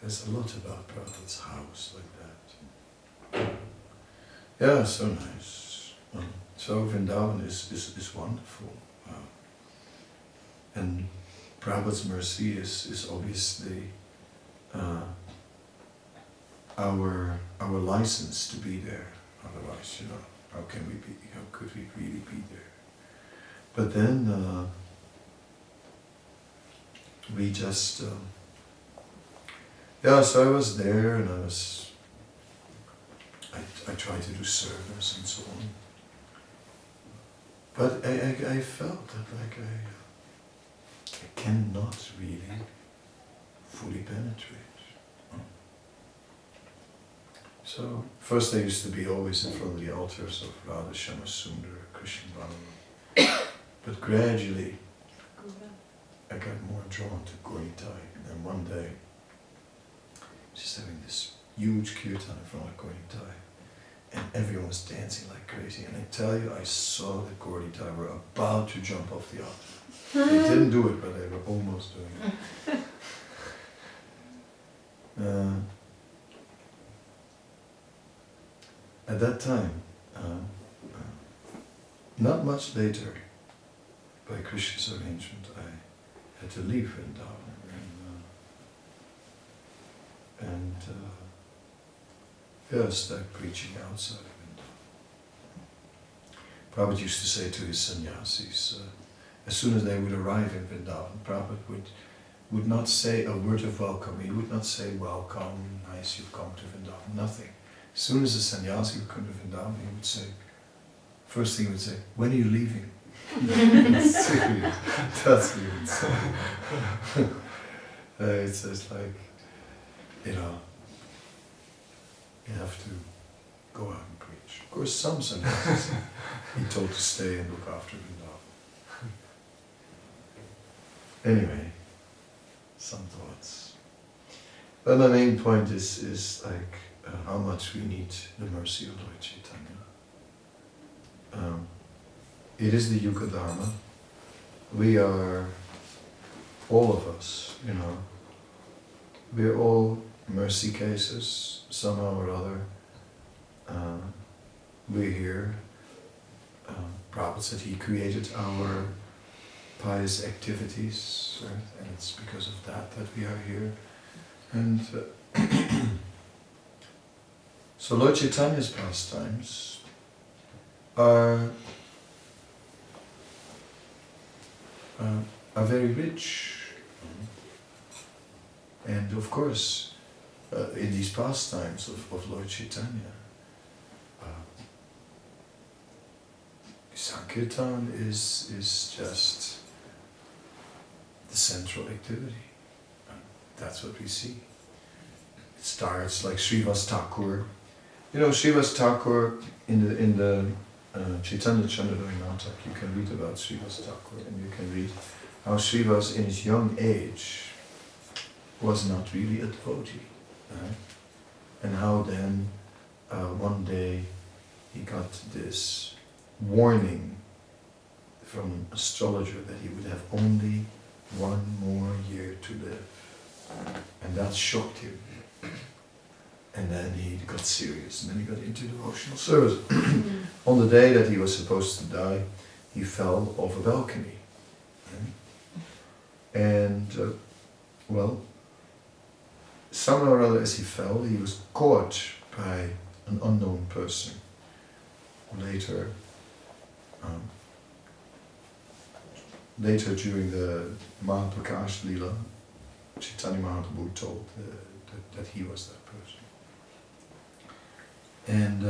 there's a lot about Prabhupada's house like that. Yeah, so nice. So Vrindavan is wonderful. And Prabhupada's mercy is obviously our license to be there. Otherwise, you know, how could we really be there? But then we just so I was there, and I tried to do service and so on. But I felt that like I cannot really fully penetrate. So, first I used to be always in front of the altars of Radha Shama Sundar, Krishna Balaram. But gradually, I got more drawn to Gauritai. And one day, just having this huge kirtan in front of Gauritai, and everyone was dancing like crazy. And I tell you, I saw the Gauritai were about to jump off the altar. They didn't do it, but they were almost doing it. At that time, not much later, by Krishna's arrangement, I had to leave Vrindavan and start preaching outside of Vrindavan. Prabhupada used to say to his sannyasis, as soon as they would arrive in Vrindavan, Prabhupada would not say a word of welcome. He would not say, welcome, nice you've come to Vrindavan, nothing. As soon as a sannyasi would come to Vrindavan, he would say, first thing he would say, when are you leaving? That's what he would say. It's just like, you have to go out and preach. Of course, some sannyasis he told to stay and look after Vrindavan. Anyway, some thoughts. But my main point is like how much we need the mercy of Lord Chaitanya. It is the Yuga Dharma. We are, all of us, we're all mercy cases, somehow or other. We're here. Prabhupada said he created our pious activities, right? And it's because of that we are here. And so Lord Chaitanya's pastimes are very rich. And of course, in these pastimes of Lord Chaitanya, Sankirtan is just the central activity. That's what we see. It starts like Srivas Thakur. Srivas Thakur in the Chaitanya Chandradori Natak, you can read about Srivas Thakur, and you can read how Srivas in his young age was not really a devotee. Right? And how then one day he got this warning from an astrologer that he would have only 1 more year to live. And that shocked him. And then he got serious, and then he got into devotional service. On the day that he was supposed to die, he fell off a balcony. And, somehow or other as he fell, he was caught by an unknown person. Later during the Mahaprakash Lila, Chaitanya Mahaprabhu told that he was that person. And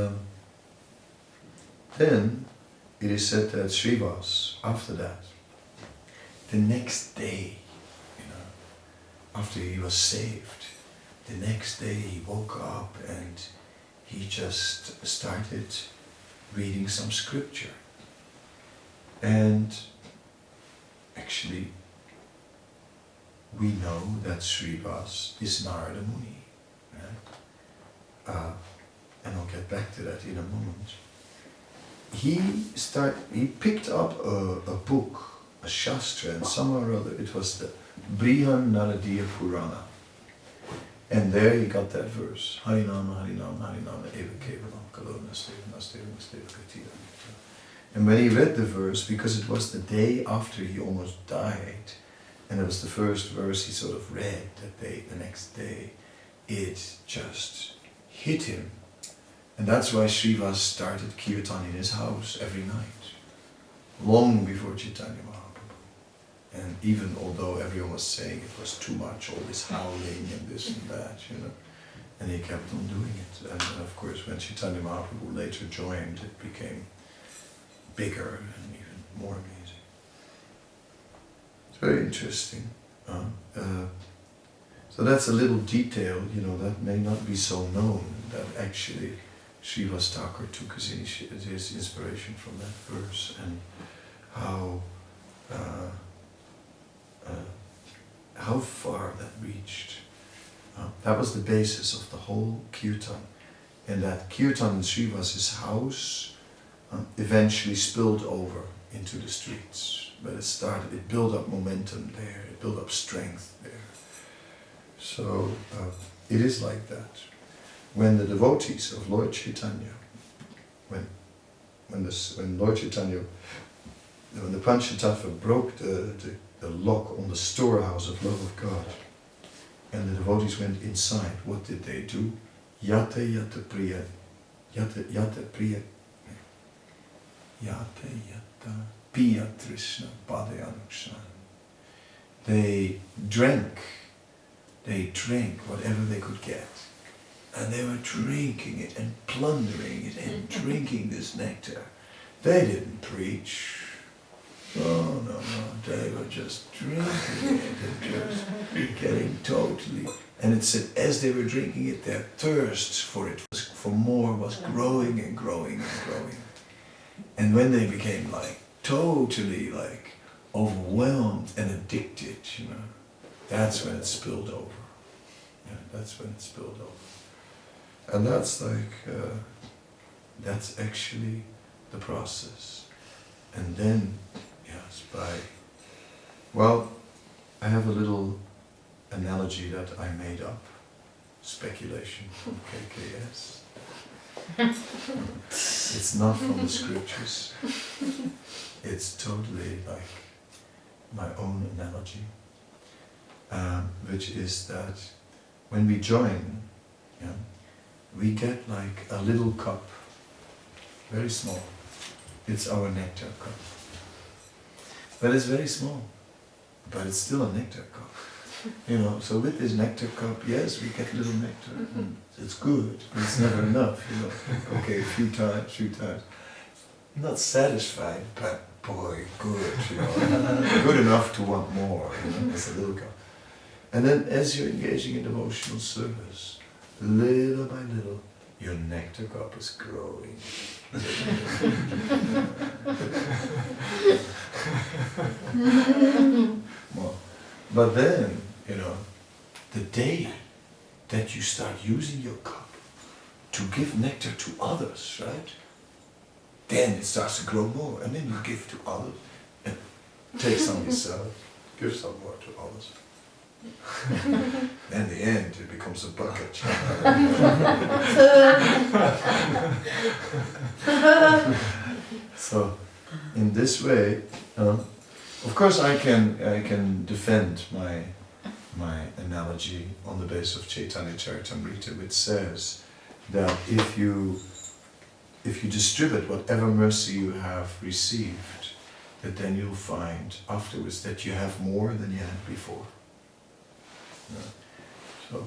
then it is said that Srivas, after that, the next day, after he was saved, the next day he woke up and he just started reading some scripture. And actually, we know that Srivas is Narada Muni. Right? And I'll get back to that in a moment. He picked up a book, a Shastra, and somehow or other it was the Brihan Naradiya Purana. And there he got that verse, Harinama, Harinama, Harinama, Eva Kevalam, Kalona, Stevana, Stevana, Stevana, Katira. And when he read the verse, because it was the day after he almost died, and it was the first verse he sort of read that day, the next day, it just hit him. And that's why Srivas started Kirtan in his house every night, long before Chaitanya Mahaprabhu. And even although everyone was saying it was too much, all this howling and this and that, and he kept on doing it. And of course, when Chaitanya Mahaprabhu later joined, it became bigger and even more amazing. It's very interesting. So So that's a little detail, that may not be so known, that actually Srivas Thakur took his inspiration from that verse, and how far that reached. That was the basis of the whole kirtan. And that kirtan in Srivas' house eventually spilled over into the streets. But it built up momentum there, it built up strength there. So it is like that. When the devotees of Lord Chaitanya, when Lord Chaitanya, when the Panchatattva broke the lock on the storehouse of love of God, and the devotees went inside, what did they do? Yata priya, yata priya, piya trishna padayanukshan. They drank whatever they could get. And they were drinking it and plundering it and drinking this nectar. They didn't preach. Oh, no, they were just drinking it and just getting totally... And it said, as they were drinking it, their thirst for more was growing and growing and growing. And when they became totally overwhelmed and addicted, that's when it spilled over. Yeah, that's when it spilled over. And that's that's actually the process. And then, yes, I have a little analogy that I made up, speculation from KKS. It's not from the scriptures. It's totally my own analogy, which is that when we join, we get a little cup, very small. It's our nectar cup. But it's very small, but it's still a nectar cup. So with this nectar cup, yes, we get little nectar, and it's good, but it's never enough, Okay, a few times. Not satisfied, but boy, good, good enough to want more, It's a little cup. And then as you're engaging in devotional service, little by little, your nectar cup is growing. But then, the day that you start using your cup to give nectar to others, right? Then it starts to grow more, and then you give to others, and take some yourself, give some more to others. In the end, it becomes a bucket. So, in this way, of course, I can defend my analogy on the basis of Chaitanya Charitamrita, which says that if you distribute whatever mercy you have received, that then you'll find afterwards that you have more than you had before. So,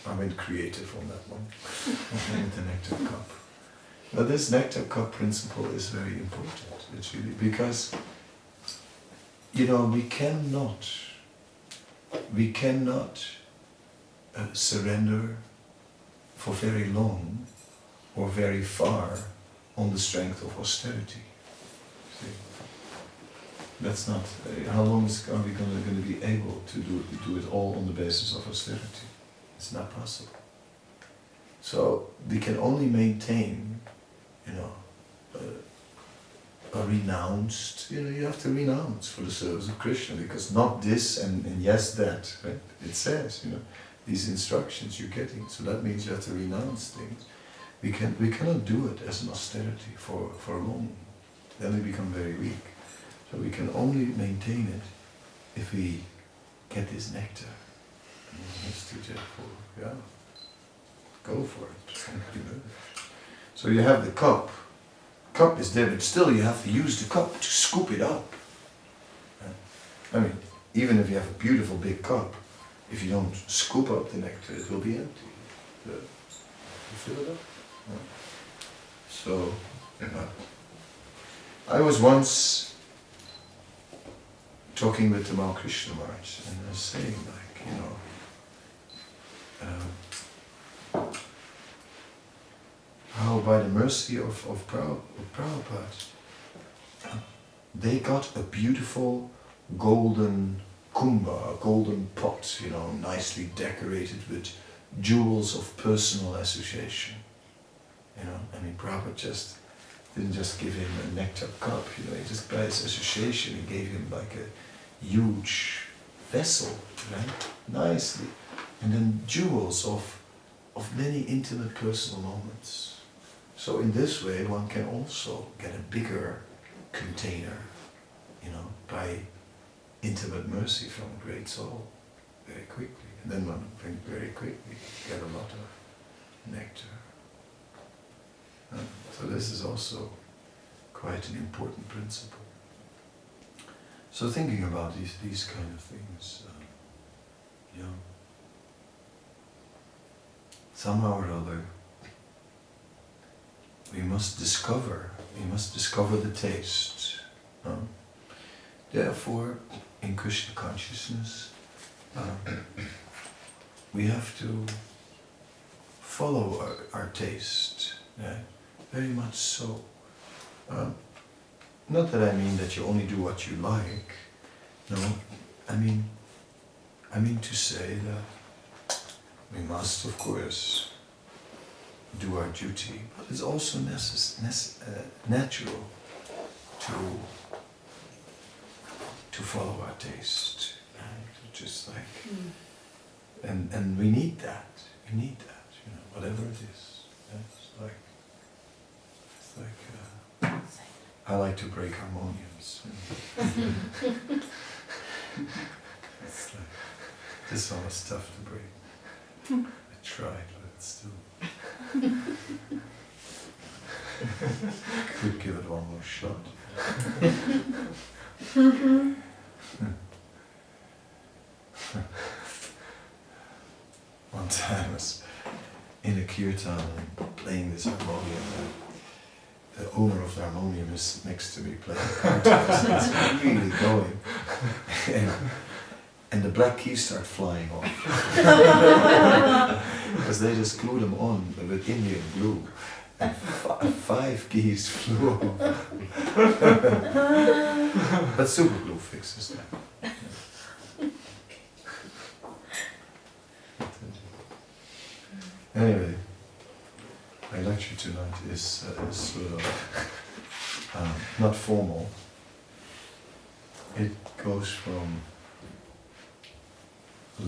I went creative on that one, with the nectar cup. But this nectar cup principle is very important, it's really, because, we cannot surrender for very long or very far on the strength of austerity. See? That's not, how long are we going to be able to do it all on the basis of austerity? It's not possible. So we can only maintain, a renounced, you have to renounce for the service of Krishna, because not this and yes that, right? It says, these instructions you're getting, so that means you have to renounce things. We cannot do it as an austerity for long, then we become very weak. So we can only maintain it if we get this nectar. Go for it. So you have the cup. Cup is there, but still you have to use the cup to scoop it up. Even if you have a beautiful big cup, if you don't scoop up the nectar, it will be empty. You fill it up. So, I was once talking with Tamal Krishna Maharaj, and I was saying you know, how by the mercy of Prabhupada, they got a beautiful golden kumbha, a golden pot, you know, nicely decorated with jewels of personal association. You know, I mean, Prabhupada didn't just give him a nectar cup, you know, he just by his association, he gave him like a huge vessel, right? Nicely. And then jewels of many intimate personal moments. So in this way, one can also get a bigger container, you know, by intimate mercy from a great soul, very quickly. And then one can very quickly get a lot of nectar. So this is also quite an important principle. So thinking about these kind of things, you know, somehow or other, we must discover the taste. Therefore, in Krishna consciousness, we have to follow our taste, very much so. Not that I mean that you only do what you like, no, I mean to say that we must, of course, do our duty, but it's also natural to follow our taste, right? Just like, and we need that, you know, whatever it is. It's like I like to break harmoniums. It's like, this one was tough to break. I tried, but it's still. Could give it one more shot. One time I was in a kirtan and playing this harmonium. The owner of the harmonium is next to me playing cards. It's really going. And the black keys start flying off. Because they just glue them on with Indian glue. And 5 keys flew off. But super glue fixes that. Anyway, my lecture tonight is sort of not formal. It goes from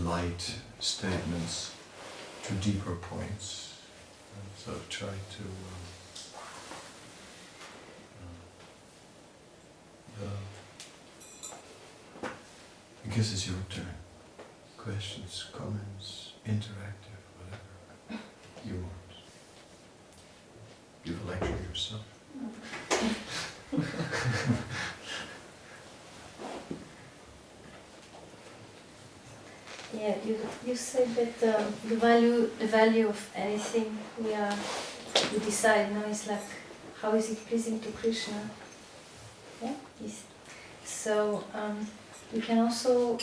light statements to deeper points. So try to I guess it's your turn. Questions, comments, interactive, whatever you want. Give a lecture yourself. Yeah, you said that the value of anything we decide now is like, how is it pleasing to Krishna? Yeah. So we can also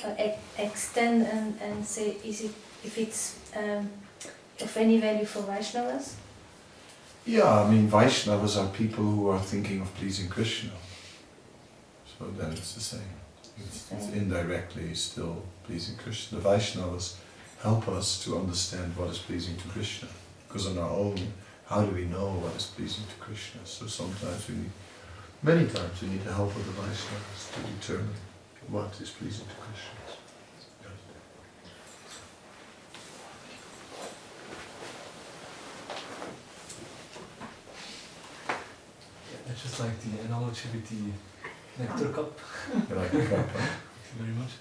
extend and say, if it's of any value for Vaishnavas? Yeah, I mean, Vaishnavas are people who are thinking of pleasing Krishna. So then it's the same. It's indirectly still pleasing Krishna. The Vaishnavas help us to understand what is pleasing to Krishna. Because on our own, how do we know what is pleasing to Krishna? So sometimes many times we need the help of the Vaishnavas to determine what is pleasing to Krishna. It's just like the analogy with the nectar cup. You like the cup, huh? Thank you very much.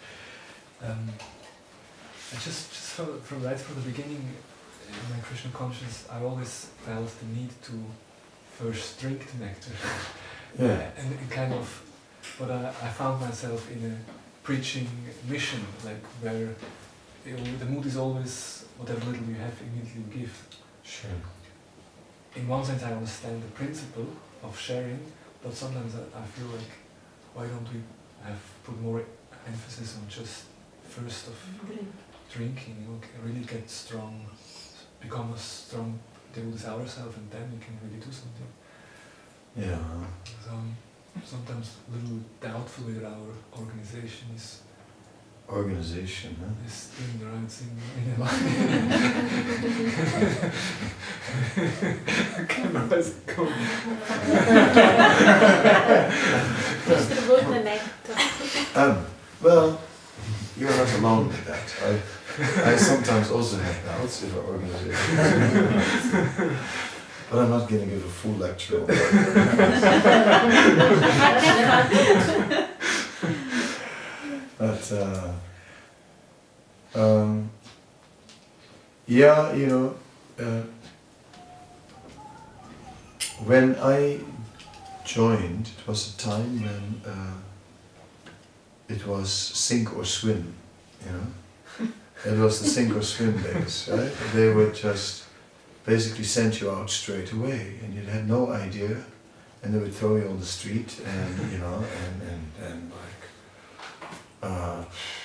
I just from right from the beginning in my Krishna consciousness, I always felt the need to first drink the nectar. Yeah. And kind of, but I found myself in a preaching mission, like where the mood is always whatever little you have, immediately you give. Sure. In one sense, I understand the principle of sharing, but sometimes I feel like, why don't we have put more emphasis on just first of drinking, can really get strong, become a strong devotee ourselves, and then we can really do something. Yeah. So I'm sometimes a little doubtful whether our organization is Organization, huh? doing the right thing. Camera is going. Well, you're not alone with that. I sometimes also have doubts if our organization is organized. But I'm not going to give a full lecture on that. But, yeah, you know, when I joined, it was a time when it was sink or swim, you know. It was the sink or swim days, right? They would just basically send you out straight away, and you had no idea, and they would throw you on the street, and you know, and like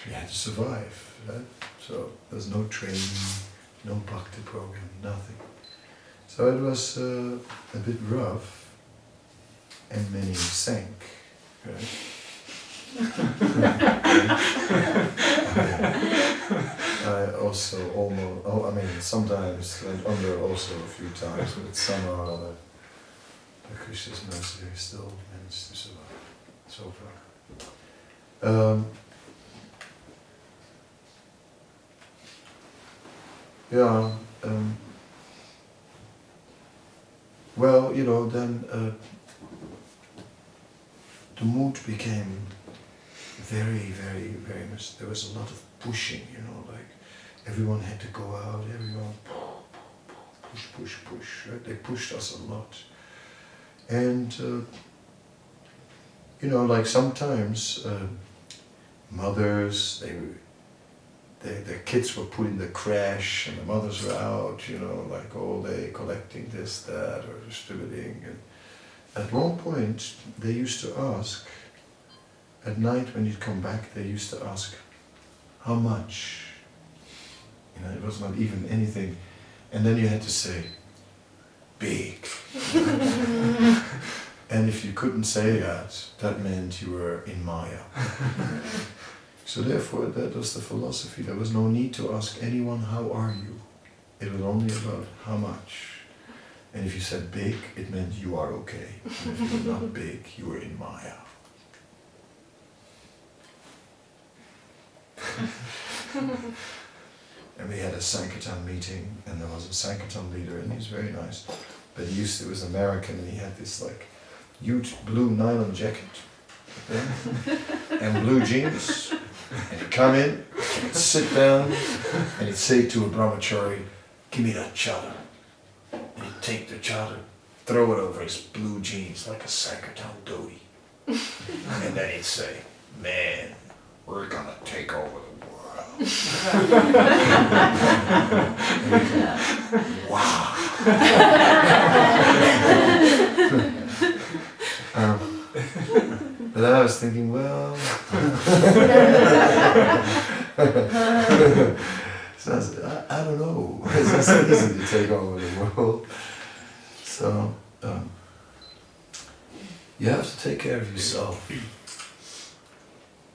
you had to survive, right? So there's no training, no Bhakti program, nothing. So it was a bit rough, and many sank, right? I also almost, sometimes went under also a few times, but somehow or other, by Krishna's mercy, I still managed to survive so far. Well, you know, then the mood became very, very, very much, there was a lot of pushing, you know, like everyone had to go out, everyone push, right? They pushed us a lot. And, you know, like sometimes mothers, their kids were put in the crash and the mothers were out, you know, like all day collecting this, that, or distributing. And at one point, they used to ask, at night when you'd come back, they used to ask, how much? You know, it was not even anything. And then you had to say, big. And if you couldn't say that, that meant you were in Maya. So therefore, that was the philosophy. There was no need to ask anyone, how are you? It was only about how much. And if you said big, it meant you are okay. And if you were not big, you were in Maya. And we had a Sankirtan meeting, and there was a Sankirtan leader, and he was very nice. But he was American, and he had this like huge blue nylon jacket, okay? And blue jeans. And he'd come in, he'd sit down, and he'd say to a brahmachari, give me that chadar. And he'd take the chadar, throw it over his blue jeans like a Sankirtan dhoti. And then he'd say, man, we're gonna take over the world. Wow. But I was thinking, well, so I don't know. It's not so easy to take over the world. So you have to take care of yourself.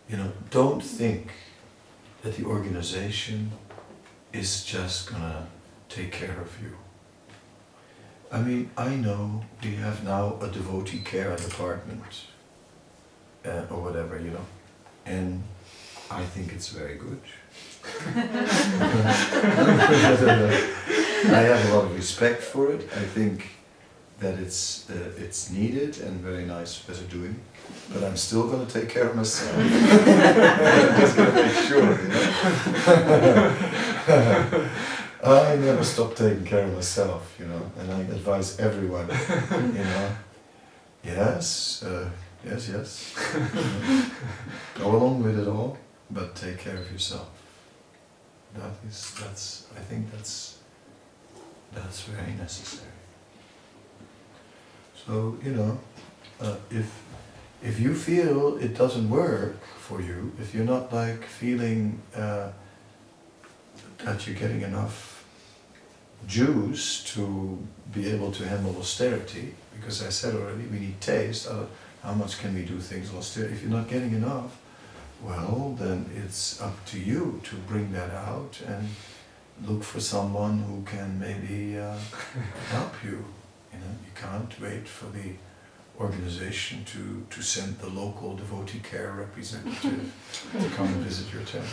You know, don't think that the organization is just gonna take care of you. I mean, I know we have now a devotee care department, or whatever, you know, and I think it's very good. I have a lot of respect for it. I think that it's needed and very nice what they're doing, but I'm still going to take care of myself. I'm just going to make sure, you know. I never stop taking care of myself, you know, and I advise everyone, you know, yes. Go along with it all, but take care of yourself. I think that's very necessary. So, you know, if you feel it doesn't work for you, if you're not like feeling that you're getting enough juice to be able to handle austerity, because I said already, we need taste. How much can we do things austerity? If you're not getting enough, well, then it's up to you to bring that out and look for someone who can maybe help you. You know, you can't wait for the organization to send the local devotee care representative to come and visit your temple.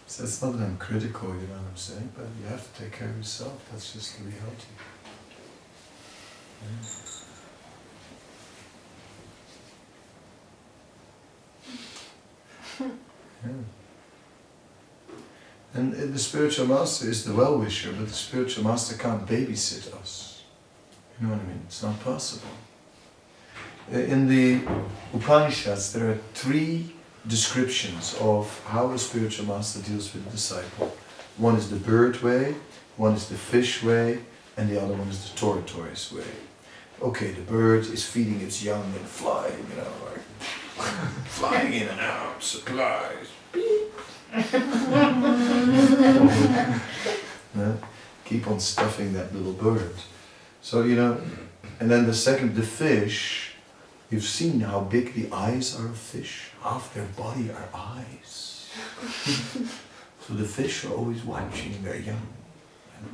So it's not that I'm critical, you know what I'm saying, but you have to take care of yourself. That's just the reality. Yeah. And the spiritual master is the well-wisher, but the spiritual master can't babysit us. You know what I mean? It's not possible. In the Upanishads, there are 3 descriptions of how a spiritual master deals with a disciple. One is the bird way, one is the fish way, and the other one is the tortoise way. Okay, the bird is feeding its young and flying, you know, like flying in and out, supplies. Keep on stuffing that little bird. So, you know, and then the second, the fish, you've seen how big the eyes are of fish. Half their body are eyes. So the fish are always watching their young.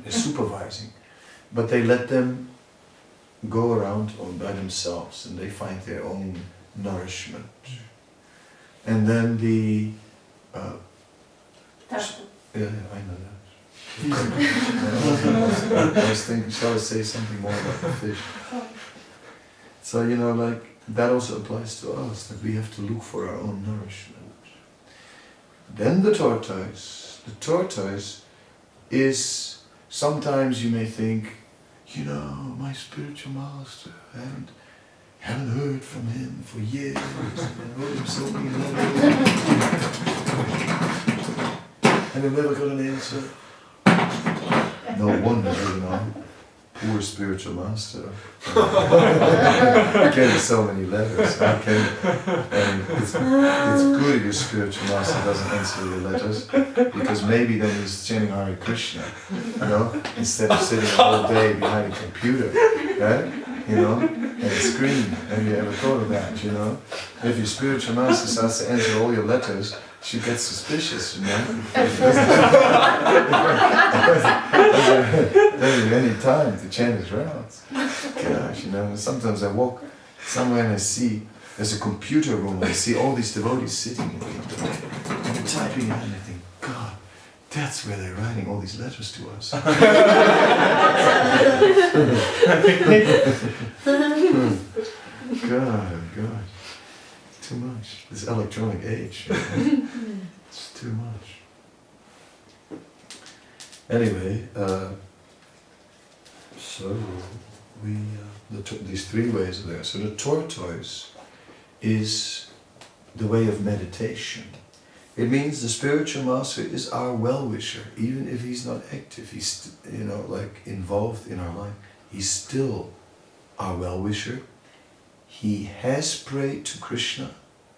They're supervising. But they let them go around by themselves and they find their own nourishment. And then the... yeah, I know that. I was thinking, shall I say something more about the fish? So, you know, like, that also applies to us, that we have to look for our own nourishment. Then the tortoise. The tortoise is, sometimes you may think, you know, my spiritual master, haven't heard from him for years, and I wrote him so many letters, and I never got an answer. No wonder, you know. Poor spiritual master. Getting so many letters. Okay. And it's good if your spiritual master doesn't answer your letters, because maybe then he's chanting Hare Krishna, you know, instead of sitting all day behind a computer, right? You know, and a screen. Have you ever thought of that, you know? If your spiritual master starts to answer all your letters, she gets suspicious, you know? Doesn't have any time to chant his rounds. Gosh, you know, sometimes I walk somewhere and I see, there's a computer room, and I see all these devotees sitting and typing, and I think, God, that's where they're writing all these letters to us. God. Too much. This electronic age. It's too much. Anyway, so we these 3 ways are there. So the tortoise is the way of meditation. It means the spiritual master is our well-wisher, even if he's not active. He's involved in our life. He's still our well-wisher. He has prayed to Krishna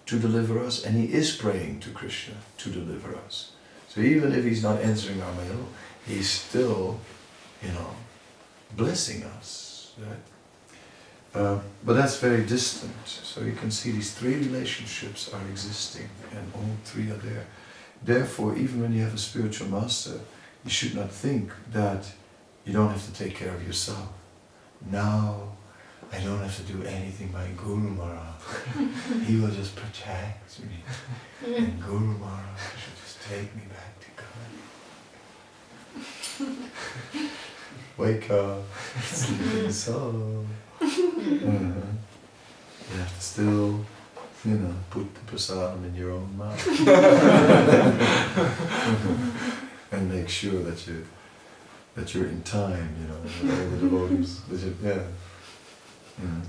to deliver us, and he is praying to Krishna to deliver us. So even if he's not answering our mail, he's still, blessing us. Right? But that's very distant. So you can see these 3 relationships are existing, and all 3 are there. Therefore, even when you have a spiritual master, you should not think that you don't have to take care of yourself. Now, I don't have to do anything by Guru Maharaj. He will just protect me. And Guru Maharaj should just take me back to God. Wake up, sleeping soul. You have to still, put the prasadam in your own mouth. And make sure that you're in time, with all the devotees.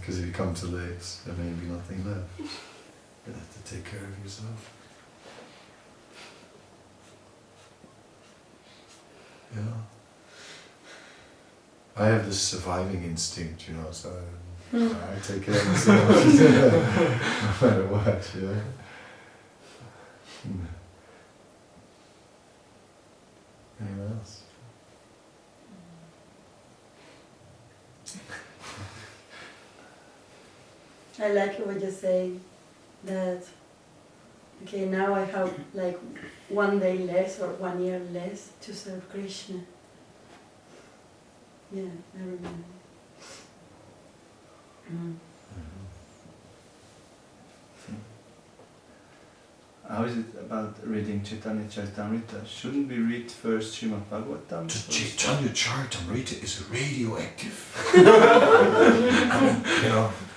Because if you come too late, there may be nothing left. You have to take care of yourself. Yeah. I have this surviving instinct, so I take care of myself, no matter what, yeah. Anyone else? I like what you say that, okay, now I have like 1 day less or 1 year less to serve Krishna. Yeah, I remember. How is it about reading Chaitanya Charitamrita? Shouldn't we read first Srimad Bhagavatam? Chaitanya Charitamrita is radioactive.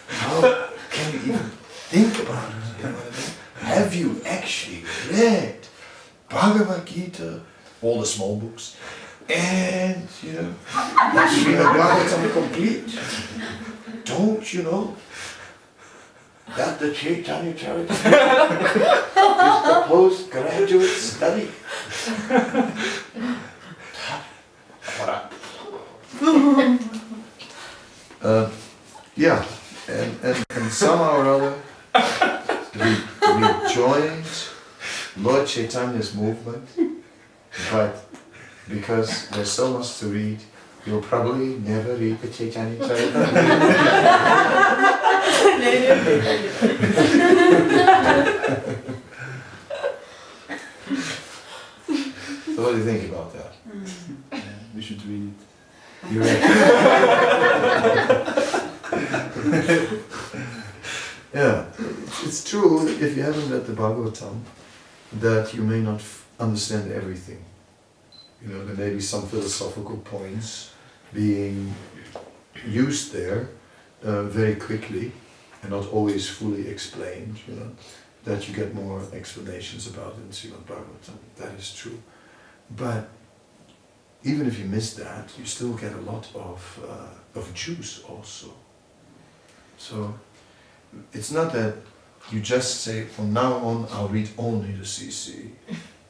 How can you even think about it? You know what I mean? Have you actually read Bhagavad Gita, all the small books, and Srimad Bhagavatam complete? Don't you know that the Chaitanya Charitamrita is the postgraduate study? Yeah, and somehow or other we joined Lord Chaitanya's movement, but because there's so much to read, you'll probably never read the Chaitanya Charitamrita. So what do you think about that? Yeah, we should read it. You're right. Yeah, it's true if you haven't read the Bhagavatam that you may not understand everything. There may be some philosophical points being used there very quickly and not always fully explained, that you get more explanations about in Srimad Bhagavatam. That is true. But even if you miss that, you still get a lot of juice also. So it's not that you just say, from now on I'll read only the CC.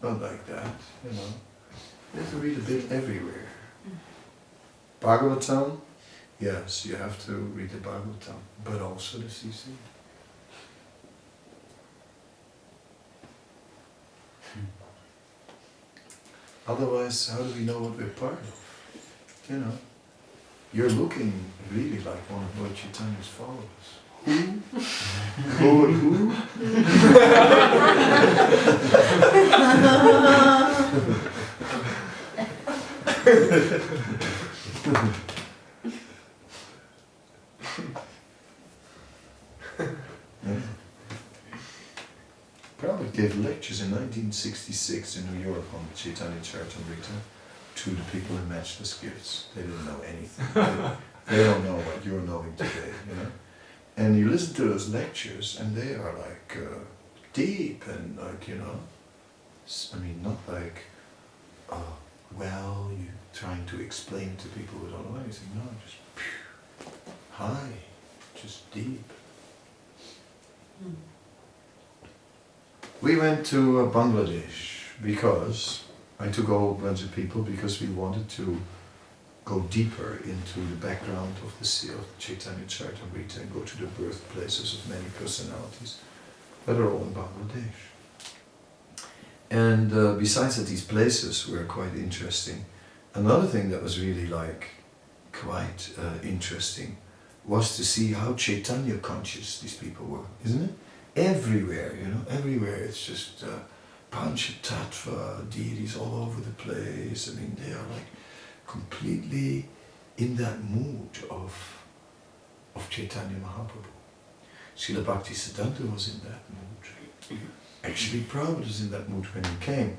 Not like that, You have to read a bit everywhere. Bhagavatam, yes, you have to read the Bhagavatam, but also the CC. Otherwise, how do we know what we're part of? You're looking really like one of Lord Chaitanya's followers. Who? Lord who? Prabhupada gave lectures in 1966 in New York on the Chaitanya Charitamrita to the people in Matchless Gifts. They didn't know anything. They don't know what you're knowing today, And you listen to those lectures and they are like deep and like, not like, you're trying to explain to people who don't know anything. No, just high, just deep. We went to Bangladesh because I took a whole bunch of people because we wanted to go deeper into the background of the sea of Chaitanya Charitamrita and go to the birthplaces of many personalities that are all in Bangladesh. And besides that, these places were quite interesting. Another thing that was really quite interesting was to see how Chaitanya conscious these people were, isn't it? Everywhere, everywhere it's just Panchatattva deities all over the place. They are completely in that mood of Chaitanya Mahaprabhu. Srila Bhakti Siddhanta was in that mood. Actually, Prabhupada was in that mood when he came.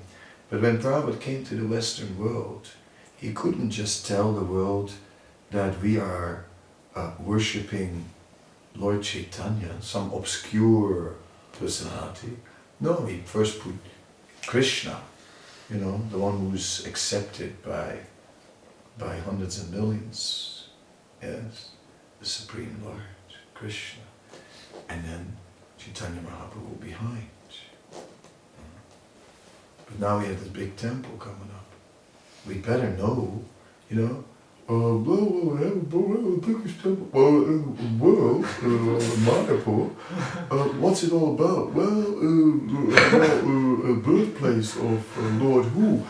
But when Prabhupada came to the Western world, he couldn't just tell the world that we are worshipping Lord Chaitanya, some obscure personality. No, he first put Krishna, the one who's accepted by hundreds and millions, yes, the Supreme Lord, Krishna, and then Chaitanya Mahaprabhu behind. But now we have this big temple coming up. We better know, well, I have a Turkish temple. Well, Mayapur. What's it all about? Well, a birthplace of Lord Who.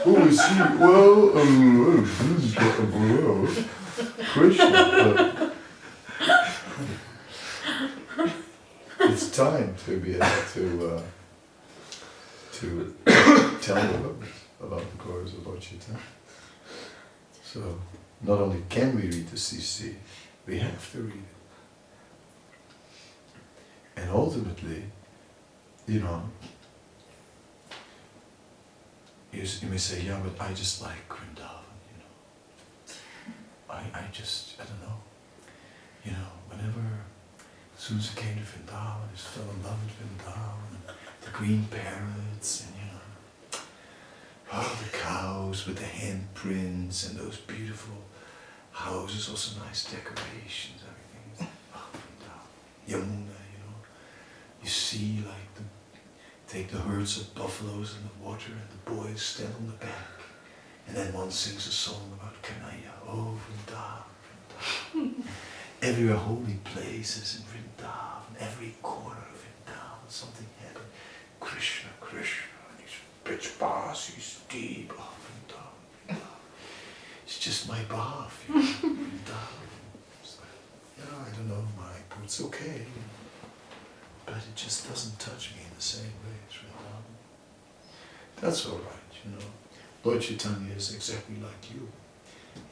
Who is he? Well, Krishna. It's time to be able to tell them about the glories of Lord Chaitanya. So, not only can we read the CC, we have to read it. And ultimately, you may say, yeah, but I just like Vrindavan, I don't know. Whenever as soon as I came to Vrindavan, I just fell in love with Vrindavan, the green parrots, and the cows with the handprints, and those beautiful houses, also nice decorations, everything. Vrindavan. Yamuna, you see take the herds of buffaloes in the water, and the boys stand on the bank, and then one sings a song about Kanaya. Oh, Vrindavan. Everywhere holy places in Vrindavan, every corner of Vrindavan, something happened. Krishna, these pitch bars, he's deep. Oh, Vrindavan. It's just my bath, Vrindavan. It's like, I don't know, Mayapur, it's okay. But it just doesn't touch me in the same way as Vrindavan. That's alright, Lord Chaitanya is exactly like you.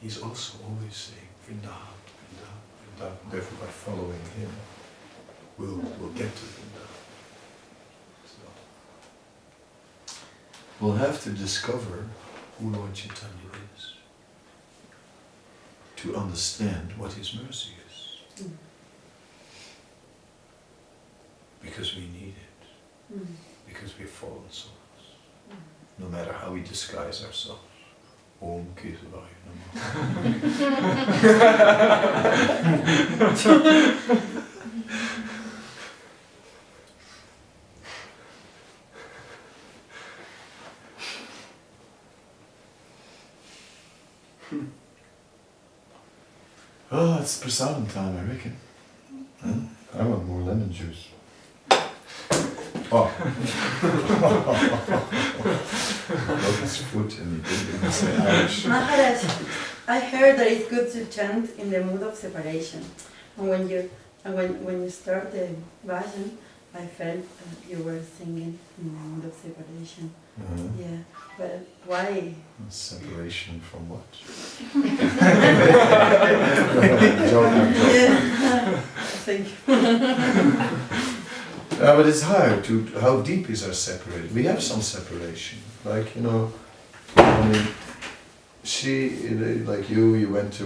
He's also always saying Vrindavan. Therefore, by following him, we'll get to Vrindavan. So, we'll have to discover who Lord Chaitanya is to understand what his mercy is. Because we need it. Because we're fallen souls. No matter how we disguise ourselves. Om Kesavaya Namaha. Oh, it's prasadam time, I reckon. I want more lemon juice. Oh. Look, his foot and he didn't even say ouch. Maharaj, I heard that it's good to chant in the mood of separation. And when you start the bhajan, I felt you were singing in the mood of separation. Yeah, but why? Separation from what? Yeah, thank you. But it's hard to, how deep is our separation? We have some separation. Like, like you went to,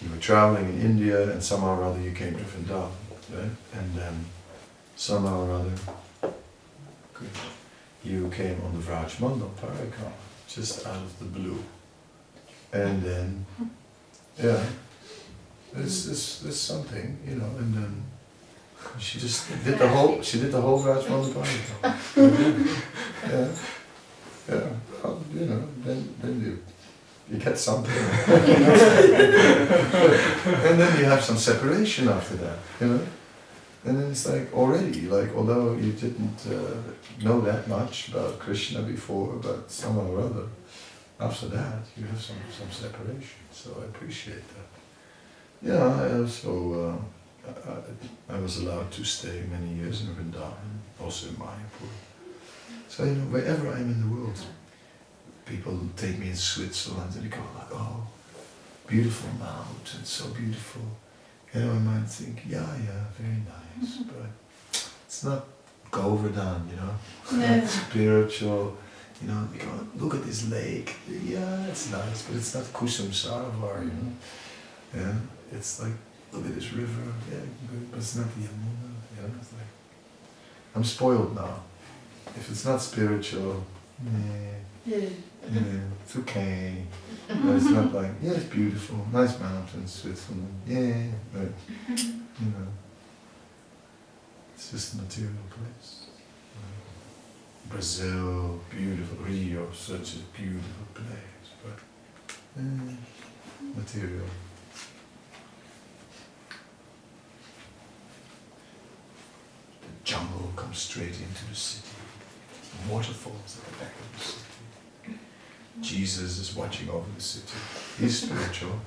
you were traveling in India and somehow or other you came to Vrindavan, right? And then somehow or other, you came on the Vraj Mandal Parikram, just out of the blue. And then, yeah, there's something, and then she just did the whole Vraj Mandal Parikram. Yeah, well, then you get something. And then you have some separation after that, And then it's like already, although you didn't know that much about Krishna before, but somehow or other, after that you have some separation. So I appreciate that. Yeah, I also I was allowed to stay many years in Vrindavan, also in Mayapur. So wherever I'm in the world, people take me in Switzerland and they go like, oh, beautiful mountains, so beautiful. I might think, yeah, very nice, but it's not Govardhan, not spiritual, they go, look at this lake, yeah, it's nice, but it's not Kusum Sarovar, Yeah, it's like, look at this river, yeah, good, but it's not the Yamuna, it's like, I'm spoiled now. If it's not spiritual, it's okay. But it's not like, yeah, it's beautiful, nice mountains, Switzerland, but, it's just a material place. Brazil, beautiful, Rio, such a beautiful place, but material. The jungle comes straight into the city. Waterfalls at the back of the city. Jesus is watching over the city. He's spiritual.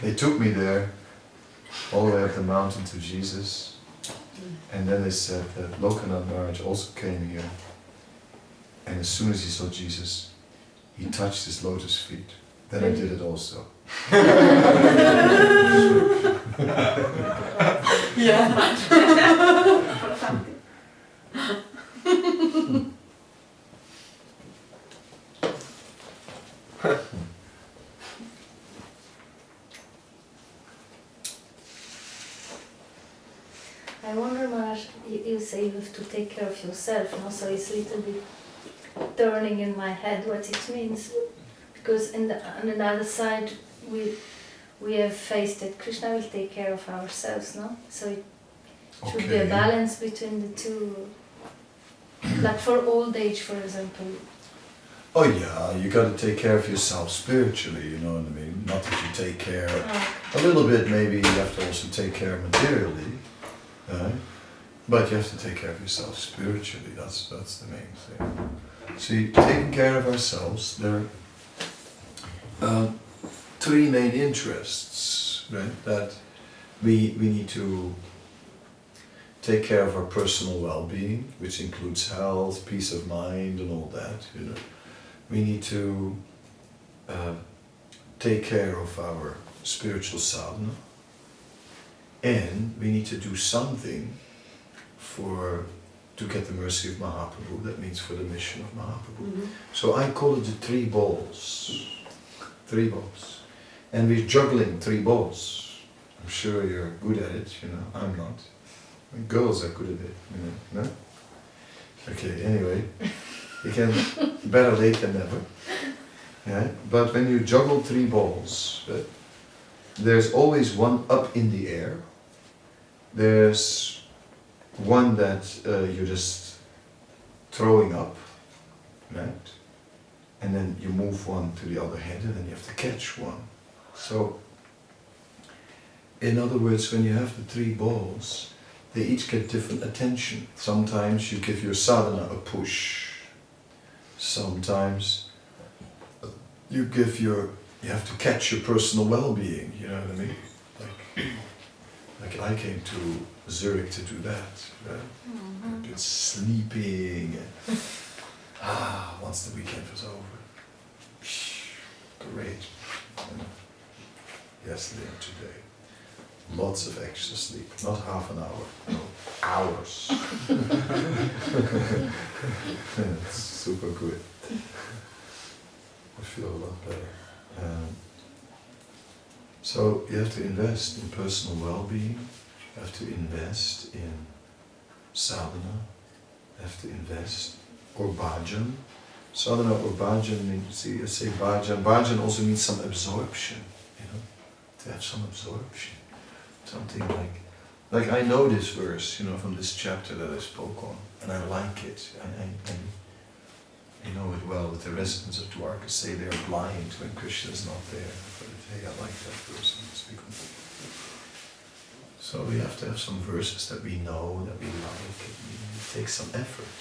They took me there, all the way up the mountain to Jesus. And then they said that Lokanath Maharaj also came here. And as soon as he saw Jesus, he touched his lotus feet. Then I did it also. Yeah. I wonder, Maharaj, you say you have to take care of yourself, no? So it's a little bit turning in my head what it means. Because on the other side, we have faced that Krishna will take care of ourselves, no? So it should be a balance between the two. Like for old age, for example. Oh yeah, you got to take care of yourself spiritually, you know what I mean? Not that you take care a little bit, maybe you have to also take care materially, but you have to take care of yourself spiritually, that's the main thing. See, taking care of ourselves, there are three main interests, right? That we need to take care of our personal well-being, which includes health, peace of mind and all that, you know. We need to take care of our spiritual sadhana, and we need to do something to get the mercy of Mahaprabhu, that means for the mission of Mahaprabhu. Mm-hmm. So I call it the three balls. Three balls. And we're juggling three balls. I'm sure you're good at it, you know, I'm not. Girls are good at it, you know, no? Okay, anyway. You can, better late than never. Yeah? But when you juggle three balls, there's always one up in the air. There's one that you're just throwing up, right? And then you move one to the other hand and then you have to catch one. So, in other words, when you have the three balls, they each get different attention. Sometimes you give your sadhana a push. Sometimes you have to catch your personal well-being, you know what I mean? Like I came to Zurich to do that, right? I've been sleeping and once the weekend was over, great. You know, yesterday and today, lots of extra sleep, not half an hour, no, hours. It's super good. I feel a lot better. So you have to invest in personal well-being, you have to invest in sadhana, you have to invest, or bhajan. Sadhana or bhajan means, see, I say bhajan. Bhajan also means some absorption, you know, to have some absorption. Something like I know this verse, you know, from this chapter that I spoke on, and I like it. I know it well, that the residents of Dwarka say they are blind when Krishna is not there. But hey, I like that verse. So we have to have some verses that we know, that we like, and it takes some effort.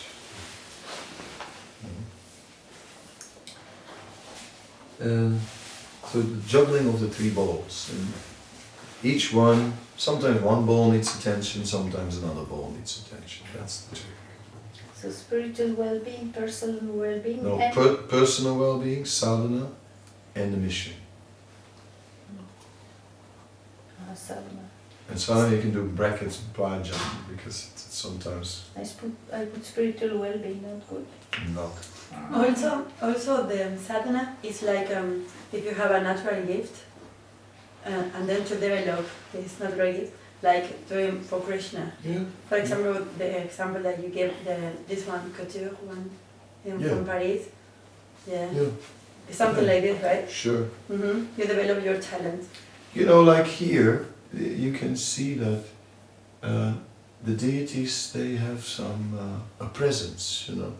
So the juggling of the three balls. And each one, sometimes one ball needs attention, sometimes another ball needs attention. That's the trick. So spiritual well-being, personal well-being, No, and personal well-being, sadhana, and the mission. sadhana. And sadhana you can do brackets bhajan because it's sometimes I put spiritual well-being, not good. not. Also the sadhana is like if you have a natural gift and then to develop this natural gift, like doing for Krishna. Yeah. For example, the example that you gave, this one, couture one from Paris. Yeah. It's something like this, right? Sure. Mm-hmm. You develop your talent. You know, like here, you can see that the deities, they have some a presence, you know,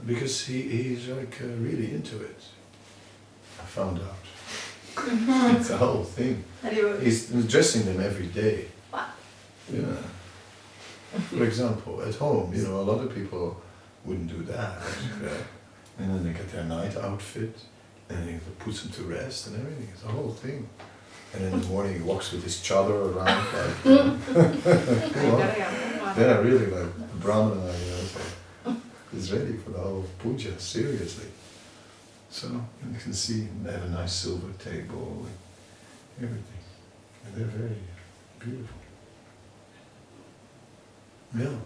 because he's like really into it. I found out. It's a whole thing. He's dressing them every day. Yeah. For example, at home, you know, a lot of people wouldn't do that. And then they get their night outfit, and he puts them to rest and everything. It's a whole thing. And in the morning he walks with his chadar around like, then I really like the Brahmana, you know, so he's ready for the whole puja, seriously. So you can see they have a nice silver table and everything. And they're very beautiful. Yeah.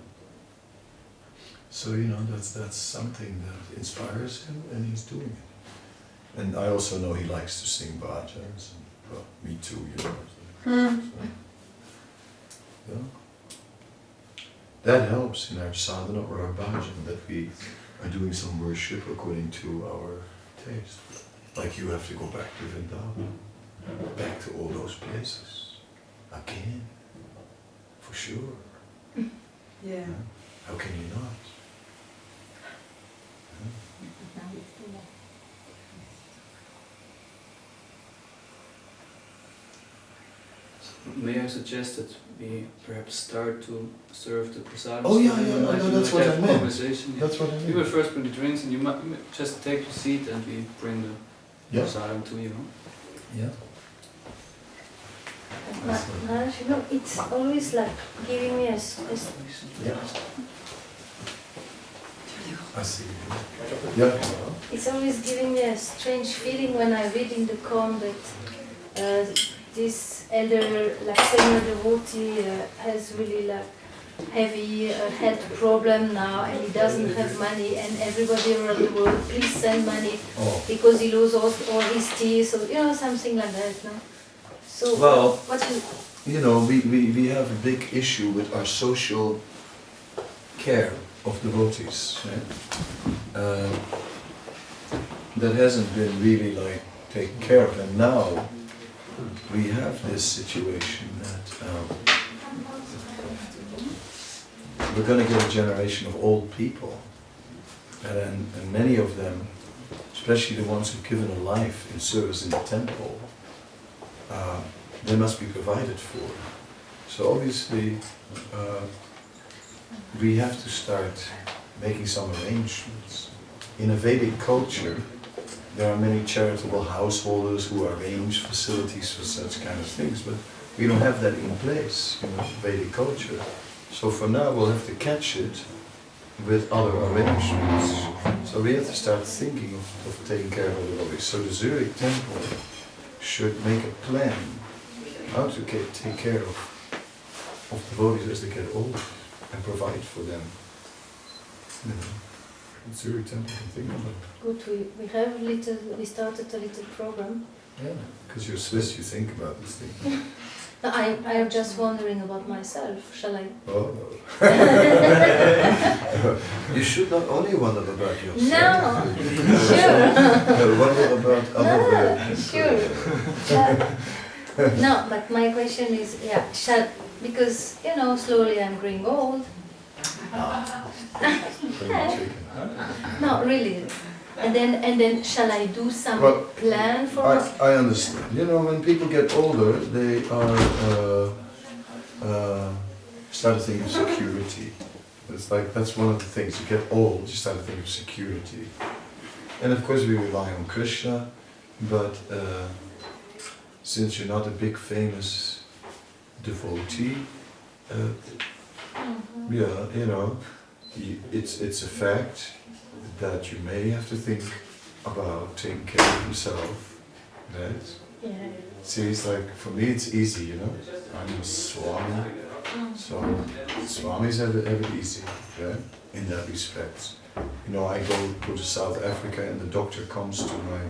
So, you know, that's something that inspires him, and he's doing it. And I also know he likes to sing bhajans. Well, me too, you know. So, yeah. That helps in our sadhana or our bhajan, that we are doing some worship according to our taste. Like you have to go back to Vrindavan, back to all those places. Again. For sure. Yeah. How can you not? May I suggest that we perhaps start to serve the prasadam? Oh yeah, that's what I meant. That's what I meant. We will first bring the drinks, and you might just take your seat, and we bring the prasadam to you. Yeah. Maharaj, you know, it's always like giving me a I see. Yeah. It's always giving me a strange feeling when I read in the Kon that this elder, like senior devotee, has really like heavy health problem now, and he doesn't have money, and everybody around the world, please send money because he loses all his teeth, or you know, something like that. No? So well, what you know, we have a big issue with our social care of devotees. Right? That hasn't been really like taken care of, and now we have this situation that we're going to get a generation of old people, and many of them, especially the ones who've given a life in service in the temple, they must be provided for. So obviously we have to start making some arrangements. In a Vedic culture, there are many charitable householders who arrange facilities for such kind of things, but we don't have that in place in Vedic culture. So for now we'll have to catch it with other arrangements. So we have to start thinking of taking care of the devotees. So the Zurich temple should make a plan how to take care of devotees as they get older and provide for them. You know, the Zurich temple can think of it. good, we started a little program. Yeah, because you're Swiss, you think about this thing. No, I am just wondering about myself. Shall I? Oh no. You should not only wonder about yourself. No, sure. Wonder about other Sure. No, but my question is, because you know, slowly I'm growing old. No, really. And then shall I do some plan for? I understand. You know, when people get older, they are start to think of security. It's like that's one of the things. You get old, you start to think of security. And of course, we rely on Krishna, but since you're not a big famous devotee, yeah, you know, it's a fact that you may have to think about taking care of yourself, right? Yeah. See, it's like, for me it's easy, you know, I'm a Swami, so Swamis have it easy, right, in that respect. You know, I go to South Africa and the doctor comes to my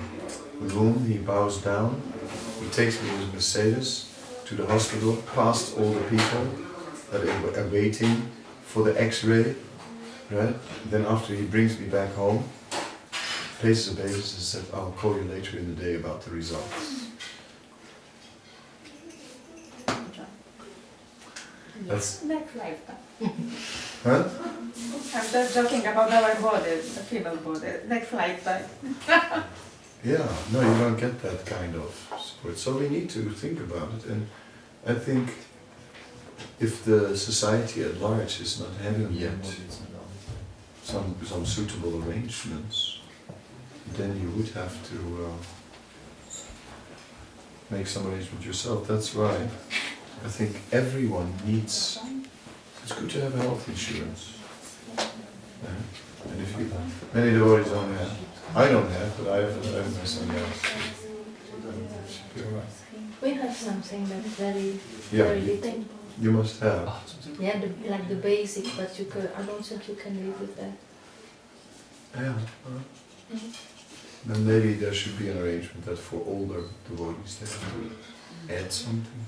room, he bows down, he takes me with Mercedes to the hospital, past all the people that are waiting for the x-ray, right? Then after he brings me back home, places a basis and said, I'll call you later in the day about the results. That's Next lifetime. huh? I'm just joking about our body, the female body. Next lifetime. Yeah, no, you don't get that kind of support. So we need to think about it, and I think if the society at large is not having yet some suitable arrangements, then you would have to make some arrangement yourself. That's why I think everyone needs. It's good to have health insurance. Yeah. And if you, many devotees don't have. I don't have, but I have my son else. Should be alright. We have something that's very, Yeah, very little. you must have. Yeah, like the basic, but I don't think you can live with that. Yeah. Then maybe there should be an arrangement that for older devotees they have to add something.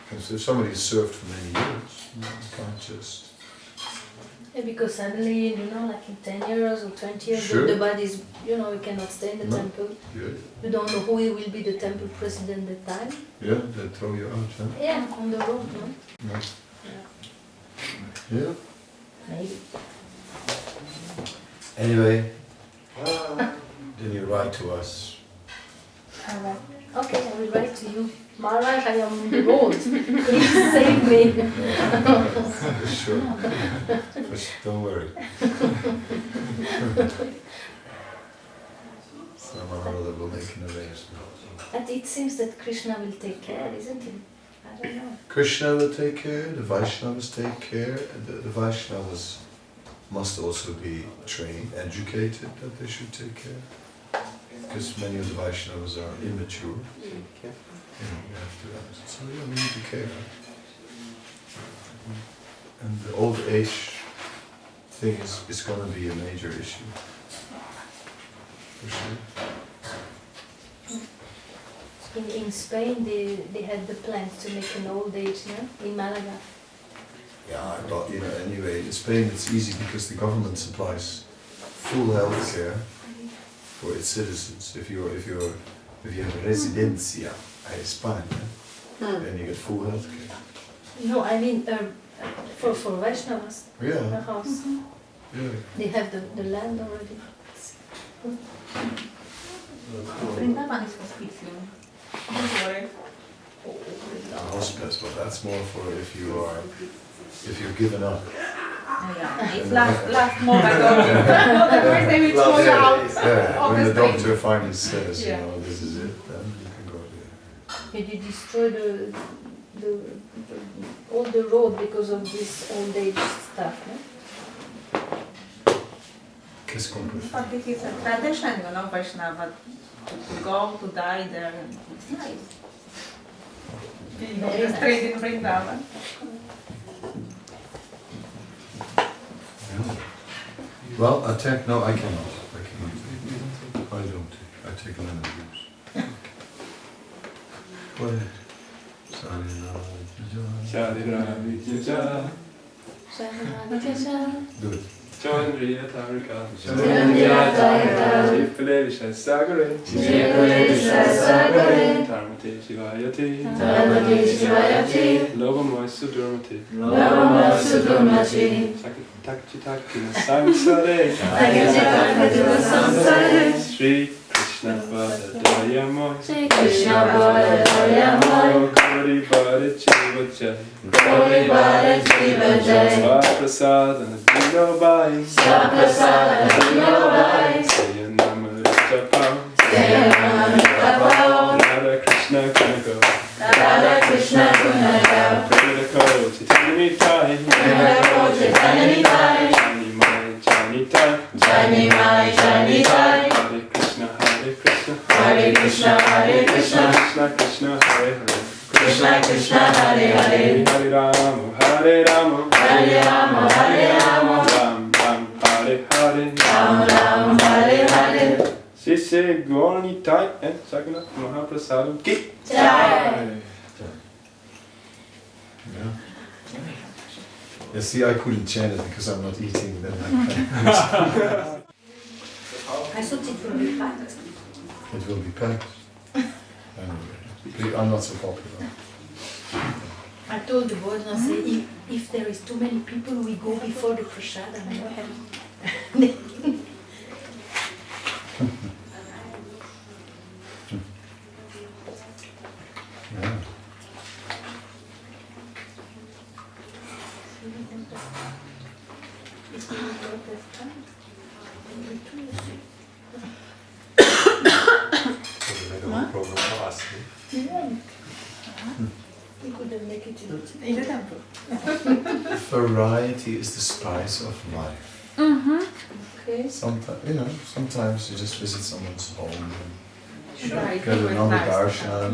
Because if somebody has served for many years, you can't just. Yeah, because suddenly, like in 10 years or 20 years, Sure. the bodies, we cannot stay in the No. temple. Good. You don't know who will be the temple president at the time. Yeah, they throw you out, huh? Yeah, on the road, no? Yeah. Maybe. Anyway, then you write to us. Alright. Okay, I will write to you. Maharaj, I am on the road. Please save me. Sure. Just don't worry. Somehow that will make an arrangement. But it seems that Krishna will take care, isn't it? I don't know. Krishna will take care, the Vaishnavas take care, and the Vaishnavas must also be trained, educated that they should take care. Because many of the Vaishnavas are immature. You have to, so yeah, we need to care. And the old age thing is going to be a major issue. For sure. In Spain, they had the plans to make an old age, no? In Malaga. Yeah, but anyway, in Spain it's easy because the government supplies full health care for its citizens. If you have a residencia in Spain, then you get full health care. No, I mean for Vaishnavas, Yeah, the house. yeah. They have the land already. Vrindavan is hospital. Don't worry. Hospice, but that's more for if you've given up. Yeah, it's last moment. The first day we throw you out. Yeah, when the Obviously. doctor finally says, Yeah. this is it, then you can go there. Did you destroy all the road because of this old age stuff, no? Qu'est-ce qu'on peut faire? But this is a tradition, Vaishnava, to go, to die there. And it's nice. Being on Very the street in Vrindavan. Well, no, I cannot. I don't. I take lemon juice. Go ahead. Do it. Sri Krishna Vadayamo Shri Krishna Bhagavatam, Gauri Bhara Jiva Jai Gauri Bhara Jiva Jai, Swaprasada Dino Bhai Swaprasada Dino Bhai, Jaya Namarita Pao Jaya Namah Radha Krishna Gunago Radha Krishna Gunaga, Prita Ko Chaitanya Tai Namo Chaitanya Tai, Jani Mai Jani Tai Jani Mai Jani Tai, Hare Krishna Hare Krishna Hare Krishna Hare Krishna, Krishna Krishna Hare Hare Krishna Krishna Hare Hare, Hare Rama Hare Rama Hare Rama Hare Rama, Ram Ram Hare Hare Ram Ram Hare Hare, Sisse Gorni Tai and Sagana Mahaprasadam Ki Jai. Yeah. Yeah, see, I couldn't chant it because I'm not eating. Then I I thought it would be packed. it will be packed. Anyway. I'm not so popular. I told the boys, I say, if there is too many people, we go before the prasadam. Yeah. We couldn't make it In the temple. Variety is the spice of life. Okay. Sometimes you just visit someone's home and Try get to another relax. darshan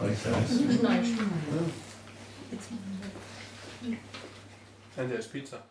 like that. Nice. And there's pizza.